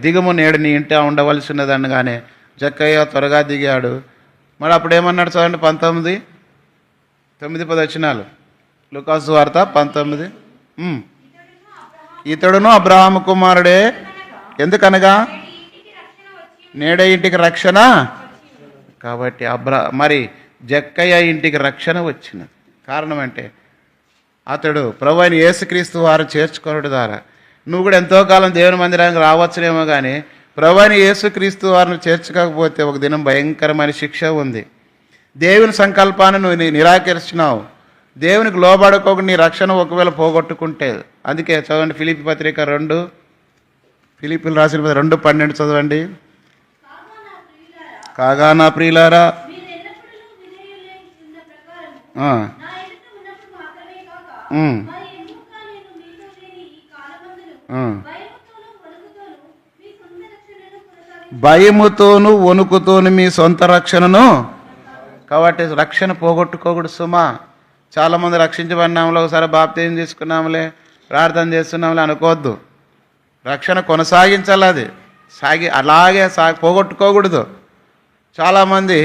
దిగము నేడు నీ ఇంట ఉండవలసి ఉన్నదనగానే జక్కయ్య త్వరగా దిగాడు. మరి అప్పుడు ఏమన్నాడు చూడండి, 9:10 వచనాలు లూకాసు వార్త 19. ఇతడును అబ్రహాము కుమారుడే, ఎందుకనగా నేడే ఇంటికి రక్షణ. కాబట్టి మరి జక్కయ్య ఇంటికి రక్షణ వచ్చినది. కారణం అంటే అతడు ప్రభు అయిన యేసుక్రీస్తు వారు చేర్చుకోవడం ద్వారా. నువ్వు కూడా ఎంతో కాలం దేవుని మందిరానికి రావచ్చునేమో కానీ ప్రభు అయిన యేసుక్రీస్తు వారిని చేర్చుకోకపోతే ఒక దినం భయంకరమైన శిక్ష ఉంది. దేవుని సంకల్పాన్ని నువ్వు నిరాకరించినావు. దేవునికి లోబడుకోకుండా నీ రక్షణ ఒకవేళ పోగొట్టుకుంటే, అందుకే చదవండి ఫిలిప్పీ పత్రిక 2, ఫిలిప్పీలు రాసిన 2:12 చదవండి. కాగా నా ప్రియులారా, భయముతోను వణుకుతోను మీ సొంత రక్షణను. కాబట్టి రక్షణ పోగొట్టుకోకూడదు సుమా. చాలామంది రక్షించబడినాములే, ఒకసారి బాప్తీసం తీసుకున్నాములే, ప్రార్థన చేస్తున్నాములే అనుకోవద్దు. రక్షణ కొనసాగించాలి. అది అలాగే పోగొట్టుకోకూడదు. చాలామంది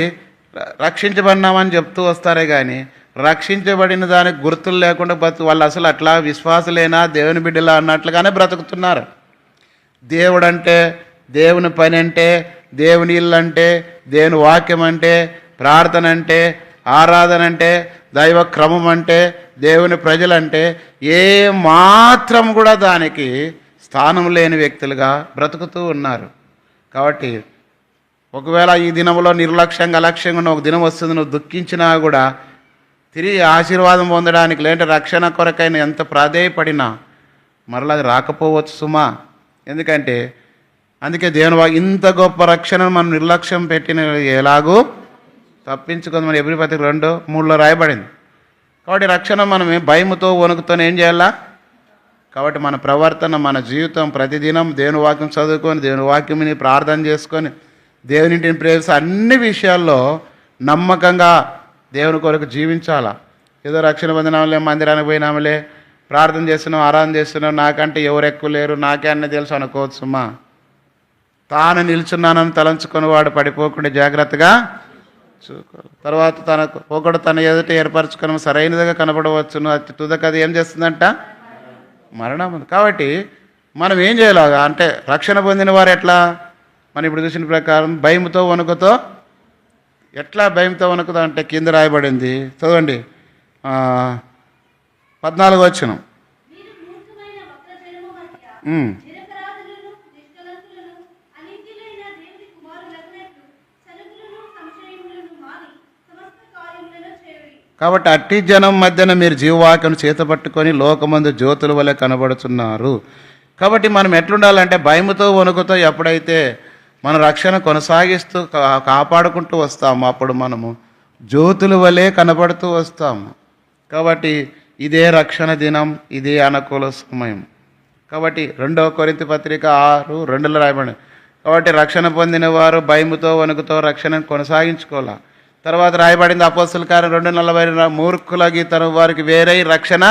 రక్షించబడినామని చెప్తూ వస్తారే కానీ రక్షించబడిన దానికి గుర్తులు లేకుండా వాళ్ళు అసలు అట్లా విశ్వాసులేనా, దేవుని బిడ్డలా అన్నట్లుగానే బ్రతుకుతున్నారు. దేవుడు అంటే, దేవుని పని అంటే, దేవుని ఇల్లు అంటే, దేవుని వాక్యం అంటే, ప్రార్థన అంటే, ఆరాధన అంటే, దైవ క్రమం అంటే, దేవుని ప్రజలంటే ఏ మాత్రం కూడా దానికి స్థానం లేని వ్యక్తులుగా బ్రతుకుతూ ఉన్నారు. కాబట్టి ఒకవేళ ఈ దినంలో నిర్లక్ష్యంగా అలక్ష్యంగా ఉన్న ఒక దినం వస్తుంది, నువ్వు దుఃఖించినా కూడా తిరిగి ఆశీర్వాదం పొందడానికి లేదంటే రక్షణ కొరకైనా ఎంత ప్రాధేయపడినా మరలా అది రాకపోవచ్చు సుమా. ఎందుకంటే అందుకే దేవుని ఇంత గొప్ప రక్షణను మనం నిర్లక్ష్యం పెట్టిన ఎలాగూ తప్పించుకుంది. మన ఎబ్రీ పత్రిక 2:3 రాయబడింది. కాబట్టి రక్షణ మనం భయముతో వణుకుతో ఏం చేయాలా? కాబట్టి మన ప్రవర్తన, మన జీవితం ప్రతిదినం దేవుని వాక్యం చదువుకొని, దేవుని వాక్యంని ప్రార్థన చేసుకొని, దేవునింటిని ప్రేమిస్తే అన్ని విషయాల్లో నమ్మకంగా దేవుని కొరకు జీవించాలా. ఏదో రక్షణ పొందినాములే, మందిరానికి పోయినాములే, ప్రార్థన చేస్తున్నాం, ఆరాధన చేస్తున్నాం, నాకంటే ఎవరు ఎక్కువ లేరు, నాకే అన్నీ తెలుసు అనుకోవచ్చు మా. తాను నిల్చున్నానని తలంచుకొని వాడు పడిపోకుండా జాగ్రత్తగా చూసుకోవాలి. తర్వాత ఒకడు తన ఎదుట ఏర్పరచుకొని సరైనదిగా కనపడవచ్చును, అది తుదకది ఏం చేస్తుందంట? మరణం. కాబట్టి మనం ఏం చేయాలి అంటే రక్షణ పొందిన వారు ఎట్లా? మనం ఇప్పుడు చూసిన ప్రకారం భయముతో వణుకుతో. ఎట్లా భయంతో వణుకుతో అంటే కింద రాయబడింది, చదవండి 14వ వచనం. కాబట్టి అట్టి జనం మధ్యన మీరు జీవవాక్యం చేతపట్టుకొని లోకమందు జ్యోతుల వలె కనబడుతున్నారు. కాబట్టి మనం ఎట్లుండాలంటే భయముతో వణుకుతో ఎప్పుడైతే మన రక్షణ కొనసాగిస్తూ కాపాడుకుంటూ వస్తాము అప్పుడు మనము జ్యోతుల వలె కనబడుతూ వస్తాము. కాబట్టి ఇదే రక్షణ దినం, ఇదే అనుకూల సమయం. కాబట్టి 2వ కొరింథీ పత్రిక 6:2 రాయబడి. కాబట్టి రక్షణ పొందిన వారు భయముతో వణుకుతో రక్షణను కొనసాగించుకోవాలి. తర్వాత రాయబడింది అపోస్తల కార్యం 2:40, మూర్ఖులకి తన వారికి వేరే రక్షణ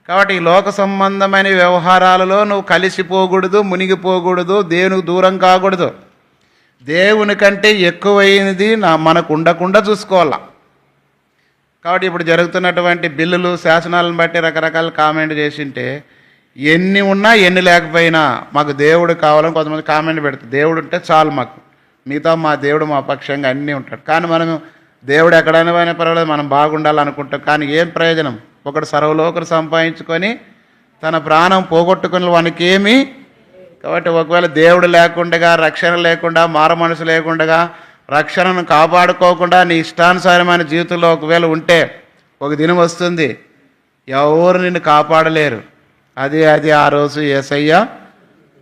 కాబట్టి ఈ లోక సంబంధమైన వ్యవహారాలలో నువ్వు కలిసిపోకూడదు, మునిగిపోకూడదు, దేవునికి దూరం కాకూడదు. దేవుని కంటే ఎక్కువైనది మనకు ఉండకుండా చూసుకోవాలా. కాబట్టి ఇప్పుడు జరుగుతున్నటువంటి బిల్లులు, శాసనాలను బట్టి రకరకాల కామెంట్ చేసింటే ఎన్ని ఉన్నా ఎన్ని లేకపోయినా మాకు దేవుడు కావాలని కొంతమంది కామెంట్ పెడతారు. దేవుడు ఉంటే చాలు మాకు, మిగతా మా దేవుడు మా పక్షంగా అన్నీ ఉంటాడు. కానీ మనం దేవుడు ఎక్కడైనా పోయినా పర్వాలేదు, మనం బాగుండాలనుకుంటాం. కానీ ఏం ప్రయోజనం? ఒకడు సర్వలోకరు సంపాదించుకొని తన ప్రాణం పోగొట్టుకుని వానికేమి. కాబట్టి ఒకవేళ దేవుడు లేకుండా, రక్షణ లేకుండా, మారు మనసు లేకుండా, రక్షణను కాపాడుకోకుండా నీ ఇష్టానుసారమైన జీవితంలో ఒకవేళ ఉంటే ఒక దినం వస్తుంది ఎవరు నిన్ను కాపాడలేరు. అది ఆ రోజు యేసయ్య.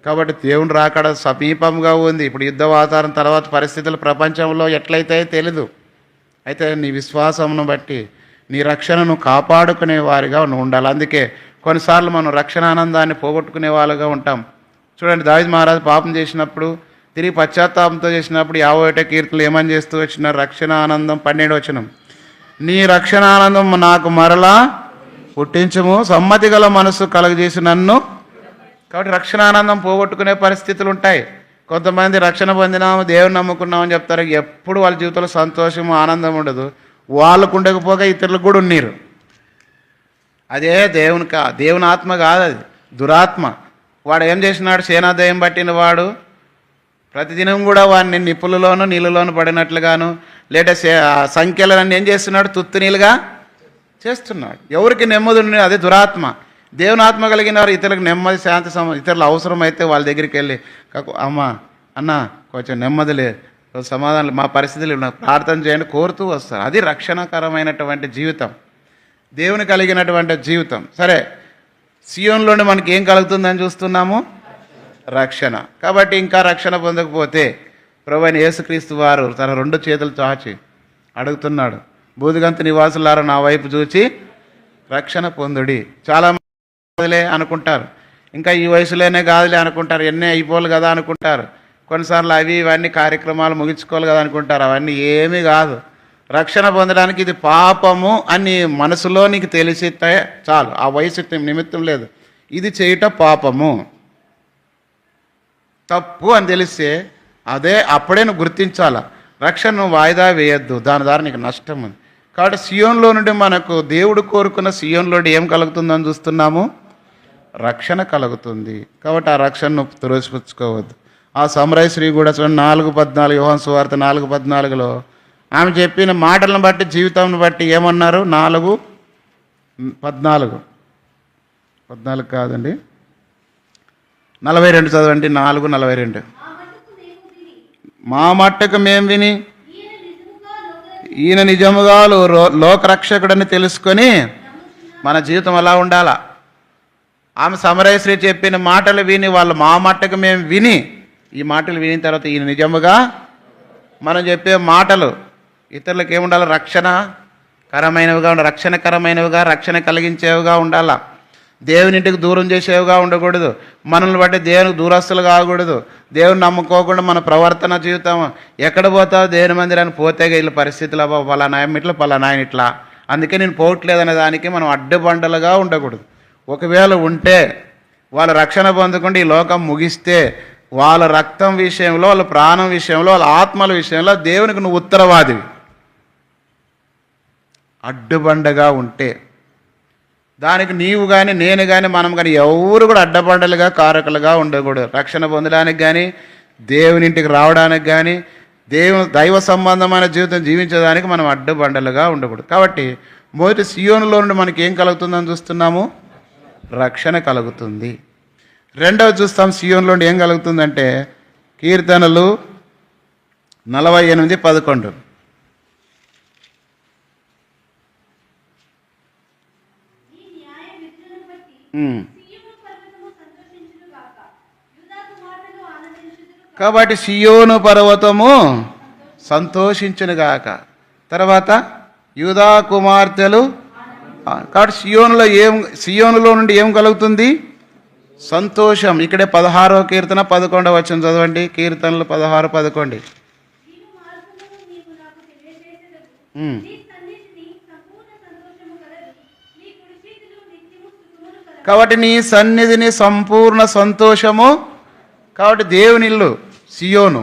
కాబట్టి దేవుని రాకడ సమీపంగా ఉంది. ఇప్పుడు యుద్ధ వాతావరణం తర్వాత పరిస్థితులు ప్రపంచంలో ఎట్లయితే తెలీదు. అయితే నీ విశ్వాసమును బట్టి నీ రక్షణను కాపాడుకునే వారిగా నువ్వు ఉండాలి. అందుకే కొన్నిసార్లు మనం రక్షణ ఆనందాన్ని పోగొట్టుకునే వాళ్ళుగా ఉంటాం. చూడండి, దావీదు మహారాజు పాపం చేసినప్పుడు తిరిగి పశ్చాత్తాపంతో చేసినప్పుడు 51 కీర్తనలు ఏమని చేస్తూ వచ్చినారు? రక్షణ ఆనందం 12వ వచనం, నీ రక్షణ ఆనందం నాకు మరలా పుట్టించము, సమ్మతి గల మనసు కలగజేసి నన్ను. కాబట్టి రక్షణ ఆనందం పోగొట్టుకునే పరిస్థితులు ఉంటాయి. కొంతమంది రక్షణ పొందినాము, దేవుని నమ్ముకున్నామని చెప్తారు. ఎప్పుడు వాళ్ళ జీవితంలో సంతోషము, ఆనందం ఉండదు. వాళ్ళకు ఉండకపోగా ఇతరులకు కూడా ఉన్నారు. అదే దేవుని ఆత్మ కాదు, అది దురాత్మ. వాడు ఏం చేసినాడు? సేనాదయం పట్టిన వాడు ప్రతిదినం కూడా వాడిని నిప్పులలోనూ నీళ్ళలోనూ పడినట్లుగాను, లేదా సంఖ్యలను ఏం చేస్తున్నాడు? తుత్తునీలుగా చేస్తున్నాడు. ఎవరికి నెమ్మది ఉంది? అదే దురాత్మ. దేవుని ఆత్మ కలిగిన వారు ఇతరులకు నెమ్మది, శాంతి, ఇతరులు అవసరమైతే వాళ్ళ దగ్గరికి వెళ్ళి అమ్మ, అన్న కొంచెం నెమ్మదిలే, సమాధానం, మా పరిస్థితులు ప్రార్థన చేయండి కోరుతూ వస్తారు. అది రక్షణకరమైనటువంటి జీవితం, దేవుని కలిగినటువంటి జీవితం. సరే, సియోనులోనే మనకి ఏం కలుగుతుందని చూస్తున్నాము? రక్షణ. కాబట్టి ఇంకా రక్షణ పొందకపోతే ప్రభువైన యేసుక్రీస్తు వారు తన 2 చేతులు చాచి అడుగుతున్నాడు, బూదిగంత నివాసులారా నా వైపు చూచి రక్షణ పొందుడి. చాలా మందిలే అనుకుంటారు, ఇంకా ఈ వయసులోనే కాదులే అనుకుంటారు, ఎన్నే అయిపోవాలి కదా అనుకుంటారు. కొన్నిసార్లు ఇవన్నీ కార్యక్రమాలు ముగించుకోవాలి కదా అనుకుంటారు. అవన్నీ ఏమీ కాదు. రక్షణ పొందడానికి ఇది పాపము అని మనసులో నీకు తెలిసితే చాలు. ఆ వయసు నిమిత్తం లేదు. ఇది చేయట పాపము, తప్పు అని తెలిస్తే అప్పుడే నువ్వు గుర్తించాలా. రక్షణను వాయిదా వేయద్దు, దాని ద్వారా నీకు నష్టం ఉంది. కాబట్టి సియోన్లో నుండి మనకు దేవుడు కోరుకున్న సియోన్లో ఏం కలుగుతుందని చూస్తున్నాము? రక్షణ కలుగుతుంది. కాబట్టి ఆ రక్షణను తురోసిపుచ్చుకోవద్దు. ఆ సమరయ స్త్రీ కూడా చూడండి, 4:14 యోహాను సువార్త 4:14లో ఆమె చెప్పిన మాటలను బట్టి, జీవితాన్ని బట్టి ఏమన్నారు? 4:14 కాదండి, 42 చదవండి. 4:42, మా మట్టుకు మేము విని ఈయన నిజముగా లోకరక్షకుడని తెలుసుకొని మన జీవితం అలా ఉండాలా. ఆమె సమరయ స్త్రీ చెప్పిన మాటలు విని వాళ్ళు మా మట్టుకు మేము విని, ఈ మాటలు విని తర్వాత ఈయన నిజముగా, మనం చెప్పే మాటలు ఇతరులకు ఏముండాలి? రక్షణకరమైనవిగా ఉండాలి. రక్షణ కలిగించేవిగా ఉండాలా. దేవునింటికి దూరం చేసేవిగా ఉండకూడదు. మనల్ని బట్టి దేవునికి దూరస్తులు కాకూడదు. దేవుని నమ్ముకోకుండా మన ప్రవర్తన జీవితం ఎక్కడ పోతావు? దేవుని మందిరానికి పోతే వీళ్ళ పరిస్థితులు పలానా ఇట్లా, పలానా ఇట్లా, అందుకే నేను పోవట్లేదనే దానికి మనం అడ్డుబండలుగా ఉండకూడదు. ఒకవేళ ఉంటే వాళ్ళ రక్షణ పొందకుండా ఈ లోకం ముగిస్తే వాళ్ళ రక్తం విషయంలో, వాళ్ళ ప్రాణం విషయంలో, వాళ్ళ ఆత్మల విషయంలో దేవునికి నువ్వు ఉత్తరవాదివి. అడ్డుబండగా ఉంటే దానికి నీవు కానీ, నేను కానీ, మనం కానీ ఎవరు కూడా అడ్డబండలుగా, కారకులుగా ఉండకూడదు. రక్షణ పొందడానికి కానీ, దేవునింటికి రావడానికి కానీ, దైవ సంబంధమైన జీవితం జీవించడానికి మనం అడ్డుబండలుగా ఉండకూడదు. కాబట్టి మొదటి సియోనులో నుండి మనకి ఏం కలుగుతుందని చూస్తున్నాము? రక్షణ కలుగుతుంది. రెండవది చూస్తాం సియోనులో నుండి ఏం కలుగుతుందంటే కీర్తనలు 48:11. కాబట్టి సియోను పర్వతము సంతోషించునుగాక. తర్వాత యూదా కుమార్తెలు. కాబట్టి సియోనులో నుండి ఏం కలుగుతుంది? సంతోషం. ఇక్కడే 16వ కీర్తన 11వ వచనం చదవండి. కీర్తనలు 16:11. కాబట్టి నీ సన్నిధిని సంపూర్ణ సంతోషము. కాబట్టి దేవుని ఇల్లు సియోను,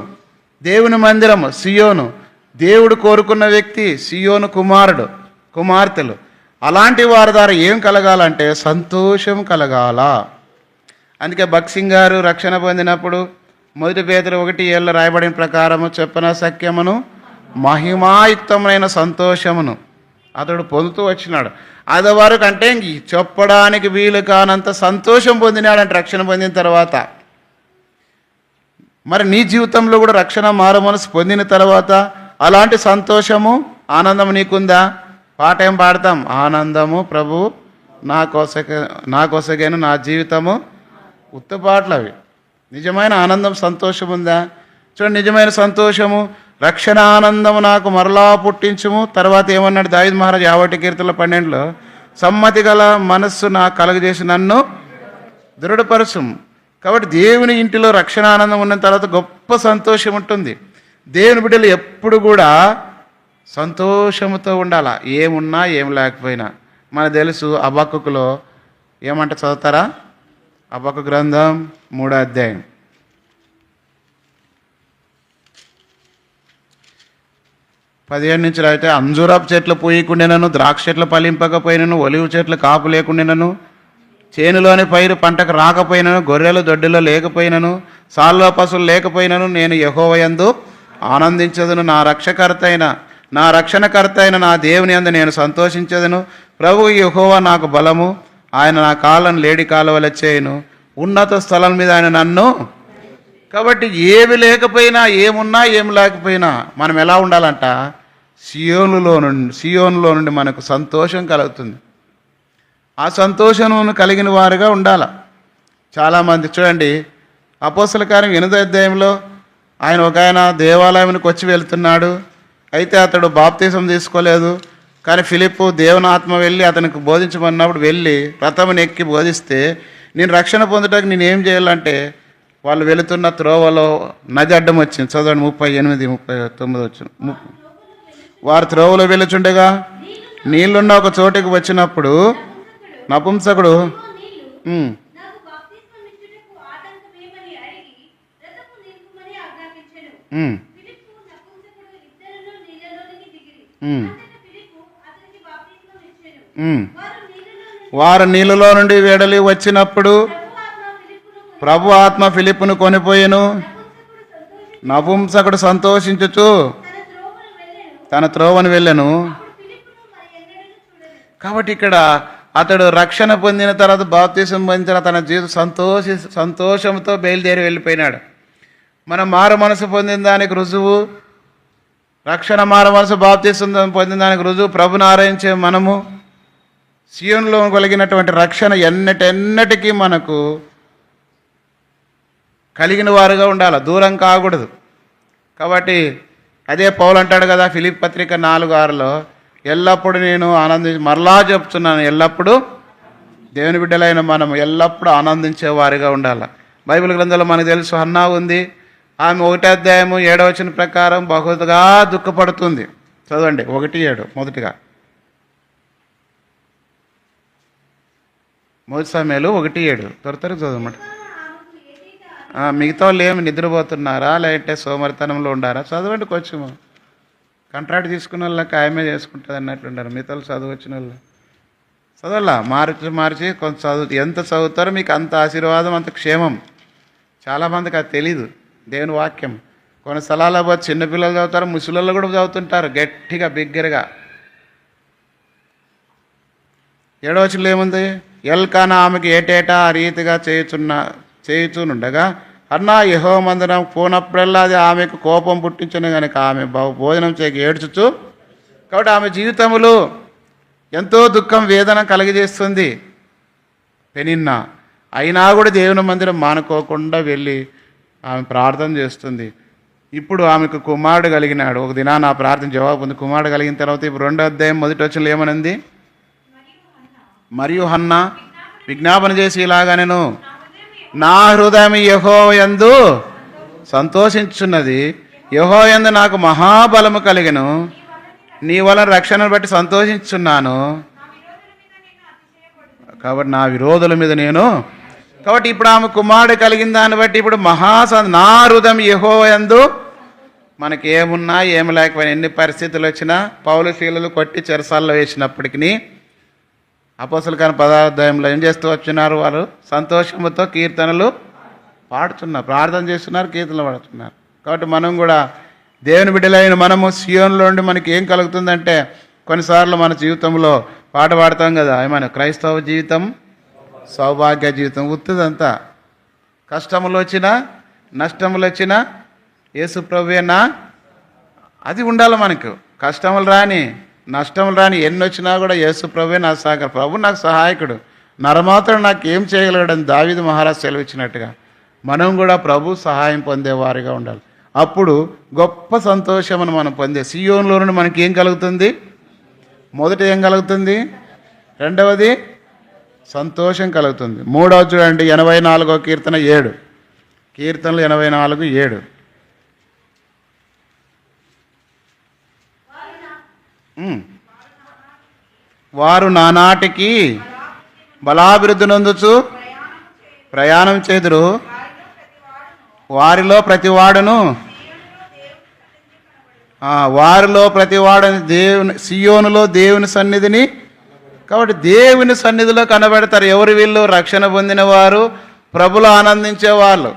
దేవుని మందిరము సియోను, దేవుడు కోరుకున్న వ్యక్తి సియోను కుమార్తెలు. అలాంటి వారి ద్వారా ఏం కలగాలంటే సంతోషం కలగాల. అందుకే భక్సింగ్ గారు రక్షణ పొందినప్పుడు 1 పేతురు 1:7 రాయబడిన ప్రకారము చెప్పన సఖ్యమును మహిమాయుక్తమైన సంతోషమును అతడు పొందుతూ వచ్చినాడు. అది వరకు అంటే చెప్పడానికి వీలు కానంత సంతోషం పొందినాడంటే రక్షణ పొందిన తర్వాత. మరి నీ జీవితంలో కూడా రక్షణ మారు మనసు పొందిన తర్వాత అలాంటి సంతోషము ఆనందము నీకుందా? పాట ఏం పాడతాం? ఆనందము ప్రభు నా కోసగాను నా జీవితము. ఉత్తపాటలు అవి. నిజమైన ఆనందం సంతోషం ఉందా? చూడండి, నిజమైన సంతోషము రక్షణ ఆనందము నాకు మరలా పుట్టించుము. తర్వాత ఏమన్నాడు దావీదు మహారాజు 51:12 సమ్మతి గల మనస్సు నాకు కలుగజేసి నన్ను దృఢపరచుము. కాబట్టి దేవుని ఇంటిలో రక్షణ ఆనందం ఉన్న తర్వాత గొప్ప సంతోషం ఉంటుంది. దేవుని బిడ్డలు ఎప్పుడు కూడా సంతోషంతో ఉండాల, ఏమున్నా ఏం లేకపోయినా. మనకు తెలుసు హబక్కూకులో ఏమంట, చదువుతారా? హబక్కూ గ్రంథం 3వ అధ్యాయం 17 నుంచి అయితే అంజూరపు చెట్లు పూయకుండానను, ద్రాక్ష చెట్లు ఫలింపకపోయినను, ఒలివ చెట్లు కాపు లేకుండానను, చేనులోని పైరు పంటకు రాకపోయినను, గొర్రెలు దొడ్డిలో లేకపోయినను, సాల్లో పశువులు లేకపోయినను, నేను యెహోవా యందు ఆనందించదును. నా రక్షణకర్త అయిన నా దేవుని యందు నేను సంతోషించదును. ప్రభువు యెహోవా నాకు బలము, ఆయన నా కాళ్ళను లేడి కాలువల చేయును, ఉన్నత స్థలం మీద ఆయన నన్ను. కాబట్టి ఏమి లేకపోయినా, ఏమున్నా ఏమి లేకపోయినా మనం ఎలా ఉండాలంట? సియోనులో నుండి మనకు సంతోషం కలుగుతుంది. ఆ సంతోషమును కలిగిన వారుగా ఉండాల. చాలామంది చూడండి, అపోస్తల కార్యం 8వ అధ్యాయంలో ఒక ఆయన దేవాలయానికి వచ్చి వెళ్తున్నాడు. అయితే అతడు బాప్తీసం తీసుకోలేదు. కానీ ఫిలిప్పు దేవుని ఆత్మ వెళ్ళి అతనికి బోధించమన్నప్పుడు వెళ్ళి రథముని ఎక్కి బోధిస్తే, నేను రక్షణ పొందడానికి నేను ఏం చేయాలంటే, వాళ్ళు వెళుతున్న త్రోవలో నది అడ్డం వచ్చింది. చదవండి 38-39 వచ్చింది. వారు త్రోవలో వెళ్ళుచుండగా నీళ్లున్న ఒక చోటుకి వచ్చినప్పుడు నపుంసకుడు వారు నీళ్ళలో నుండి వెడలి వచ్చినప్పుడు ప్రభు ఆత్మ ఫిలిప్పును కొనిపోయెను. నపుంసకుడు సంతోషించుచు తన త్రోవను వెళ్ళెను. కాబట్టి ఇక్కడ అతడు రక్షణ పొందిన తర్వాత, బాప్తీసం పొందిన తర్వాత తన జీవితం సంతోషంతో బయలుదేరి వెళ్ళిపోయినాడు. మనం మారు మనసు పొందిన దానికి రుజువు, రక్షణ మారు మనసు బాప్తీసం పొందిన దానికి రుజువు ప్రభుని ఆరాధించే మనము సియోనులో కలిగినటువంటి రక్షణ ఎన్నటికీ మనకు కలిగిన వారుగా ఉండాలి, దూరం కాకూడదు. కాబట్టి అదే పౌలు అంటాడు కదా ఫిలిప్పీ పత్రిక 4:6 ఎల్లప్పుడూ నేను మరలా చెప్తున్నాను, ఎల్లప్పుడూ దేవుని బిడ్డలైన మనం ఎల్లప్పుడూ ఆనందించే వారిగా ఉండాలి. బైబిల్ గ్రంథంలో మనకు తెలుసు హన్నా ఉంది. ఆమె 1వ అధ్యాయము 7వ వచనం ప్రకారం బహుగా దుఃఖపడుతుంది. చదవండి 1:7 మొదటిగా. మొదటి సమయాలు 1:7 త్వరగా చదవమాట. మిగతా వాళ్ళు ఏమి నిద్రపోతున్నారా, లేదంటే సోమరితనంలో ఉండారా? చదవండి కొంచెం. కాంట్రాక్ట్ తీసుకున్న వాళ్ళకి ఆయమే చేసుకుంటుంది అన్నట్లుండారు. మిగతా చదువు వచ్చిన వాళ్ళు చదవాలా, మార్చి కొంత ఎంత చదువుతారో మీకు అంత ఆశీర్వాదం, అంత క్షేమం. చాలామందికి అది తెలీదు దేవుని వాక్యం. కొన్ని స్థలాల్లో పోతే చిన్నపిల్లలు చదువుతారు, ముసలిళ్ళు కూడా చదువుతుంటారు గట్టిగా బిగ్గరగా. 7వ వచనంలో ఏముంది? ఎల్కానా ఆమెకి ఏటేటా ఆ రీతిగా చేయుచునుండగా అన్నా యెహోవా మందిరం పోనప్పుడల్లా అది ఆమెకు కోపం పుట్టించను కనుక ఆమె భోజనం చేయక ఏడ్చుచు. కాబట్టి ఆమె జీవితములు ఎంతో దుఃఖం, వేదన కలిగజేస్తుంది పెనిన్నా. అయినా కూడా దేవుని మందిరం మానుకోకుండా వెళ్ళి ఆమె ప్రార్థన చేస్తుంది. ఇప్పుడు ఆమెకు కుమారుడు కలిగినాడు. ఒక దినాన ఆ ప్రార్థన జవాబు ఉంది. కుమారుడు కలిగిన తర్వాత ఇప్పుడు 2వ అధ్యాయం 1వ వచనంలో ఏమనింది? మరియు హన్నా విజ్ఞాపన చేసి ఇలాగా, నేను నా హృదయం యెహోవా యందు సంతోషించున్నది, యెహోవా యందు నాకు మహాబలము కలిగెను, నీ వలన రక్షణను బట్టి సంతోషించున్నాను కాబట్టి నా విరోధుల మీద నేను, కాబట్టి ఇప్పుడు ఆమె కుమారుడు కలిగిన దాన్ని బట్టి ఇప్పుడు నా హృదయం యెహోవా యందు, మనకేమున్నా ఏమి లేకపోయినా ఎన్ని పరిస్థితులు వచ్చినా పౌలు శీలలు కొట్టి చెరసాల్లో వేసినప్పటికీ అపోస్తలుల కార్యం 10వ అధ్యాయంలో ఏం చేస్తూ వచ్చినారు? వారు సంతోషంతో కీర్తనలు పాడుతున్నారు, ప్రార్థన చేస్తున్నారు, కీర్తనలు పాడుతున్నారు. కాబట్టి మనం కూడా దేవుని బిడ్డలైన మనము సియోనులో ఉండి మనకి ఏం కలుగుతుందంటే, కొన్నిసార్లు మన జీవితంలో పాట పాడతాం కదా, ఏమైనా క్రైస్తవ జీవితం సౌభాగ్య జీవితం ఉత్తుదంతా. కష్టములు వచ్చినా నష్టములు వచ్చినా యేసు ప్రభువేనా అది ఉండాలి మనకు. కష్టములు రాని నష్టములు రాని ఎన్ని వచ్చినా కూడా యేసు ప్రభువే నా సహకారం, ప్రభు నాకు సహాయకుడు, నరమాత్రం నాకు ఏం చేయగలడని దావీదు మహారాజు సెలవిచ్చినట్టుగా మనం కూడా ప్రభు సహాయం పొందేవారిగా ఉండాలి. అప్పుడు గొప్ప సంతోషమును మనం పొందే సియోనులో నుండి మనకి ఏం కలుగుతుంది? మొదట ఏం కలుగుతుంది? రెండవది సంతోషం కలుగుతుంది. మూడవది చూడండి, 84వ కీర్తన 7, కీర్తనలు 84:7. వారు నానాటికి బలాభివృద్ధి నొందుచు ప్రయాణం చేదురు, వారిలో ప్రతివాడును సియోనులో దేవుని సన్నిధిని, కాబట్టి దేవుని సన్నిధిలో కనబడతారు. ఎవరు వీళ్ళు? రక్షణ పొందిన వారు, ప్రభులు ఆనందించే వాళ్ళు.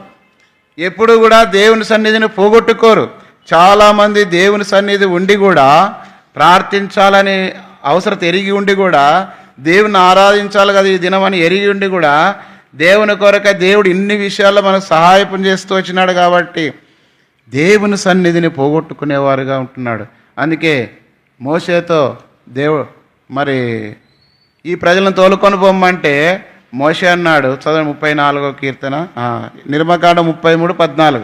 ఎప్పుడు కూడా దేవుని సన్నిధిని పోగొట్టుకోరు. చాలామంది దేవుని సన్నిధి ఉండి కూడా ప్రార్థించాలని అవసరం ఎరిగి ఉండి కూడా, దేవుని ఆరాధించాలి కదా ఈ దినం అని ఎరిగి ఉండి కూడా, దేవుని కొరక దేవుడు ఇన్ని విషయాల్లో మనకు సహాయం చేస్తూ వచ్చినాడు కాబట్టి దేవుని సన్నిధిని పోగొట్టుకునేవారుగా ఉంటున్నాడు. అందుకే మోషేతో మరి ఈ ప్రజలను తోలుకొని పోమ్మంటే మోషే అన్నాడు, చదవండి 34వ కీర్తన, నిర్మకాండం 33:14.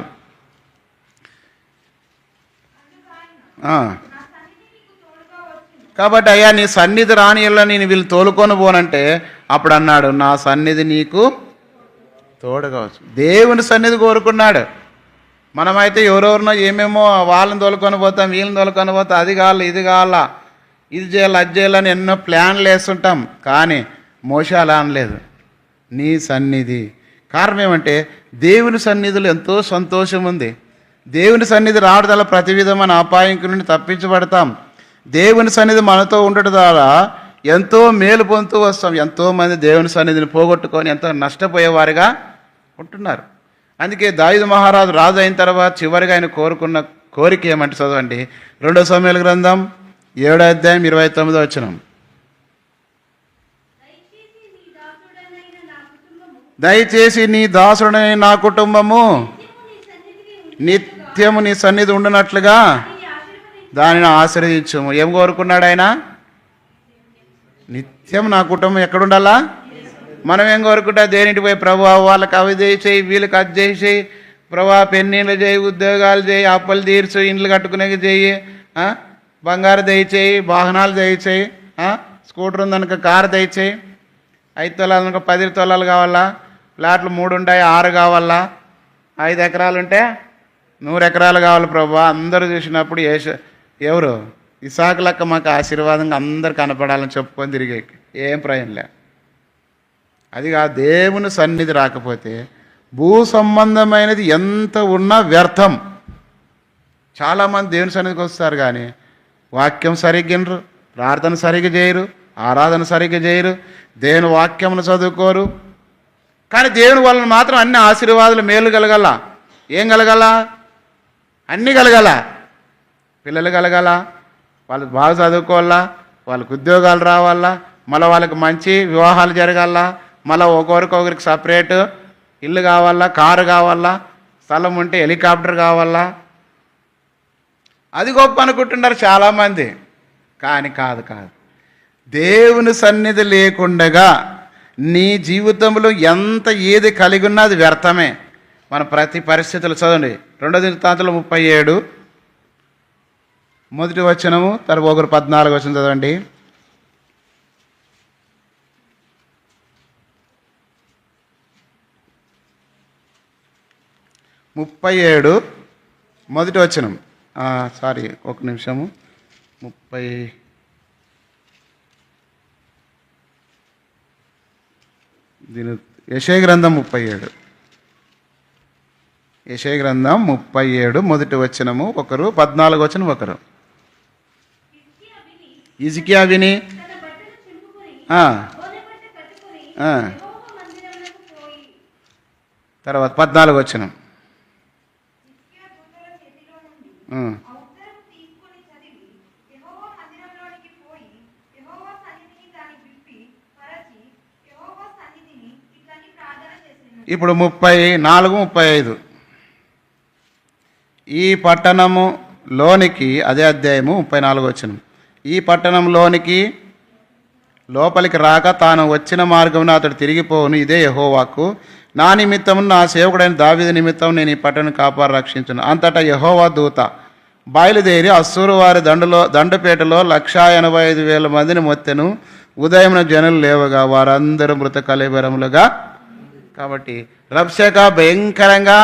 కాబట్టి అయ్యా నీ సన్నిధి రానియల్లా నేను వీళ్ళు తోలుకొని పోనంటే అప్పుడు అన్నాడు, నా సన్నిధి నీకు తోడుగావచ్చు. దేవుని సన్నిధి కోరుకున్నాడు. మనమైతే ఎవరెవరినో ఏమేమో వాళ్ళని తోలుకొని పోతాం, వీళ్ళని తోలుకొని పోతాం, అది కావాలా ఇది కావాలా, ఇది చేయాలి అది చేయాలని ఎన్నో ప్లాన్లు వేస్తుంటాం. కానీ మోషే అలా అనలేదు, నీ సన్నిధి. కారణం ఏమంటే దేవుని సన్నిధిలో ఎంతో సంతోషం ఉంది. దేవుని సన్నిధి రావడం వల్ల ప్రతి విధమైన అపాయం నుండి తప్పించబడతాం. దేవుని సన్నిధి మనతో ఉండటం ద్వారా ఎంతో మేలు పొందుతూ వస్తాం. ఎంతోమంది దేవుని సన్నిధిని పోగొట్టుకొని ఎంతో నష్టపోయేవారుగా ఉంటున్నారు. అందుకే దావీదు మహారాజు రాజు అయిన తర్వాత చివరిగా ఆయన కోరుకున్న కోరిక ఏమంటే చదవండి, 2 సమూయేలు గ్రంథం 7వ అధ్యాయం 29వ వచనం. దయచేసి నీ దాసుడైన నా కుటుంబము నిత్యము నీ సన్నిధి ఉండినట్లుగా దానిని ఆశీర్వదించుము. ఏం కోరుకున్నాడు ఆయన? నిత్యం నా కుటుంబం ఎక్కడుండాలా? మనం ఏం కోరుకుంటా? దేనికి పోయి ప్రభు వాళ్ళకి అవి చేయి, వీళ్ళకి అది చేయి, ప్రభా పెన్నీళ్ళు చేయి, ఉద్యోగాలు చేయి, అప్పులు తీర్చు, ఇండ్లు కట్టుకునే చేయి, బంగారు దయచేయి, వాహనాలు దయచేయి, స్కూటర్ ఉందనుక కారు దయచేయి, 5 తులాలు అనుక 10 తులాలు కావాలా, ప్లాట్లు 3 ఉంటాయి 6 కావాలా, 5 ఎకరాలు ఉంటే 100 ఎకరాలు కావాలి ప్రభు. అందరూ చూసినప్పుడు ఎవరు ఇసాకు లెక్క మాకు ఆశీర్వాదంగా అందరు కనపడాలని చెప్పుకొని తిరిగే ఏం ప్రయోజనం లే. అది దేవుని సన్నిధి రాకపోతే భూ సంబంధమైనది ఎంత ఉన్నా వ్యర్థం. చాలామంది దేవుని సన్నిధికి వస్తారు కానీ వాక్యం సరిగ్గినరు, ప్రార్థన సరిగ్గా చేయరు, ఆరాధన సరిగ్గా చేయరు, దేవుని వాక్యమును చదువుకోరు. కానీ దేవుని వలన మాత్రం అన్ని ఆశీర్వాదాలు మేలు కలగాల. ఏం కలగాల? అన్నీ కలగాల. పిల్లలు కలగాల, వాళ్ళు బాగా చదువుకోవాలా, వాళ్ళకి ఉద్యోగాలు రావాలా, మళ్ళీ వాళ్ళకి మంచి వివాహాలు జరగాల, మళ్ళీ ఒకరికి సపరేట్ ఇల్లు కావాలా, కారు కావాలా, స్థలం ఉంటే హెలికాప్టర్ కావాలా. అది గొప్ప అనుకుంటున్నారు చాలామంది. కానీ కాదు. దేవుని సన్నిధి లేకుండగా నీ జీవితంలో ఎంత ఏది కలిగి ఉన్నా అది వ్యర్థమే. మన ప్రతి పరిస్థితులు చదవండి, 2 దినవృత్తాంతాలు 37 మొదటి వచనము, తర్వాత 14 వచనం చదవండి. 37 మొదటి వచనం. సారీ ఒక నిమిషము. 30 దీని యెషయా గ్రంథం 37. యెషయా గ్రంథం 37 మొదటి వచనము ఒకరు, 14 వచనం ఒకరు. హిజ్కియా విని తర్వాత 14 వచనం. ఇప్పుడు 34, 35. ఈ పట్టణములోనికి, అదే అధ్యాయము 34 వచనం. ఈ పట్టణంలోనికి లోపలికి రాక తాను వచ్చిన మార్గమున అతడు తిరిగిపోవును. ఇదే యెహోవాకు. నా నిమిత్తము, నా సేవకుడైన దావీదు నిమిత్తం నేను ఈ పట్టణం కాపాడు రక్షించును. అంతటా యెహోవా దూత బయలుదేరి అస్సూరు వారి దండుపేటలో 185,000 మందిని మొత్తెను. ఉదయమున జనులు లేవగా వారందరూ మృత కళేబరములుగా. కాబట్టి రబ్షాకే భయంకరంగా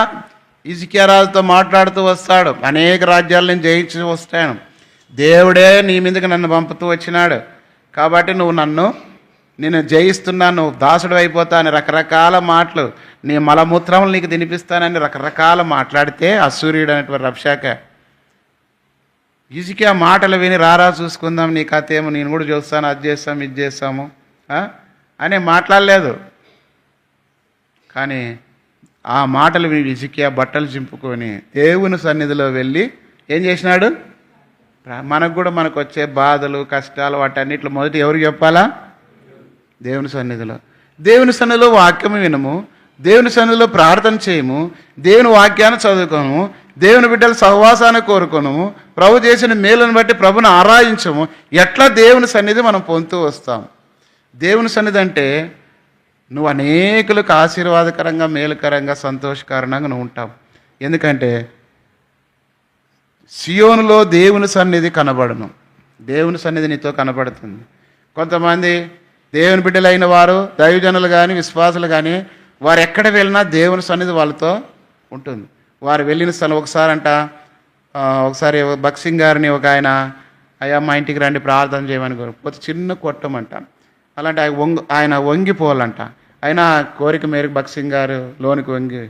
హిజ్కియా రాజుతో మాట్లాడుతూ వస్తాడు. అనేక రాజ్యాలను జయించి వస్తాను. దేవుడే నీ మీదకి నన్ను పంపుతూ వచ్చినాడు, కాబట్టి నేను జయిస్తున్నాను, నువ్వు దాసుడు అయిపోతాను, రకరకాల మాటలు, నీ మలమూత్రములు నీకు తినిపిస్తానని రకరకాల మాట్లాడితే అశ్షూరీయుడు అనేటువంటి రబ్షాకే హిజ్కియా మాటలు విని రారా చూసుకుందాం, నీ కథ ఏమో, నేను కూడా చూస్తాను, అది చేస్తాము ఇది చేస్తాము అని మాట్లాడలేదు. కానీ ఆ మాటలు విని హిజ్కియా బట్టలు చింపుకొని దేవుని సన్నిధిలో వెళ్ళి ఏం చేసినాడు? మనకు కూడా మనకు వచ్చే బాధలు కష్టాలు వాటన్నిటిలో మొదటి ఎవరికి చెప్పాలా? దేవుని సన్నిధిలో. దేవుని సన్నిధిలో వాక్యము వినము, దేవుని సన్నిధిలో ప్రార్థన చేయము, దేవుని వాక్యాన్ని చదువుకోము, దేవుని బిడ్డల సహవాసాన్ని కోరుకోను, ప్రభు చేసిన మేలును బట్టి ప్రభుని ఆరాధించము. ఎట్లా దేవుని సన్నిధి మనం పొందుతూ వస్తాం? దేవుని సన్నిధి అంటే నువ్వు అనేకులకు ఆశీర్వాదకరంగా, మేలుకరంగా, సంతోషకరంగా నువ్వు ఉంటావు. ఎందుకంటే సియోనులో దేవుని సన్నిధి కనబడను, దేవుని సన్నిధి నీతో కనబడుతుంది. కొంతమంది దేవుని బిడ్డలైన వారు, దైవజనులు కానీ విశ్వాసులు కానీ, వారు ఎక్కడ వెళ్ళినా దేవుని సన్నిధి వాళ్ళతో ఉంటుంది. వారు వెళ్ళిన స్థలం ఒకసారి బక్సింగ్ గారిని ఒక ఆయన, అయ్యా మా ఇంటికి రండి ప్రార్థన చేయమని పోతే చిన్న కొట్టమంట. అలాంటి ఆయన వంగిపోవాలంట. అయినా కోరిక మేరకు బక్సింగ్ గారు లోనికి వంగి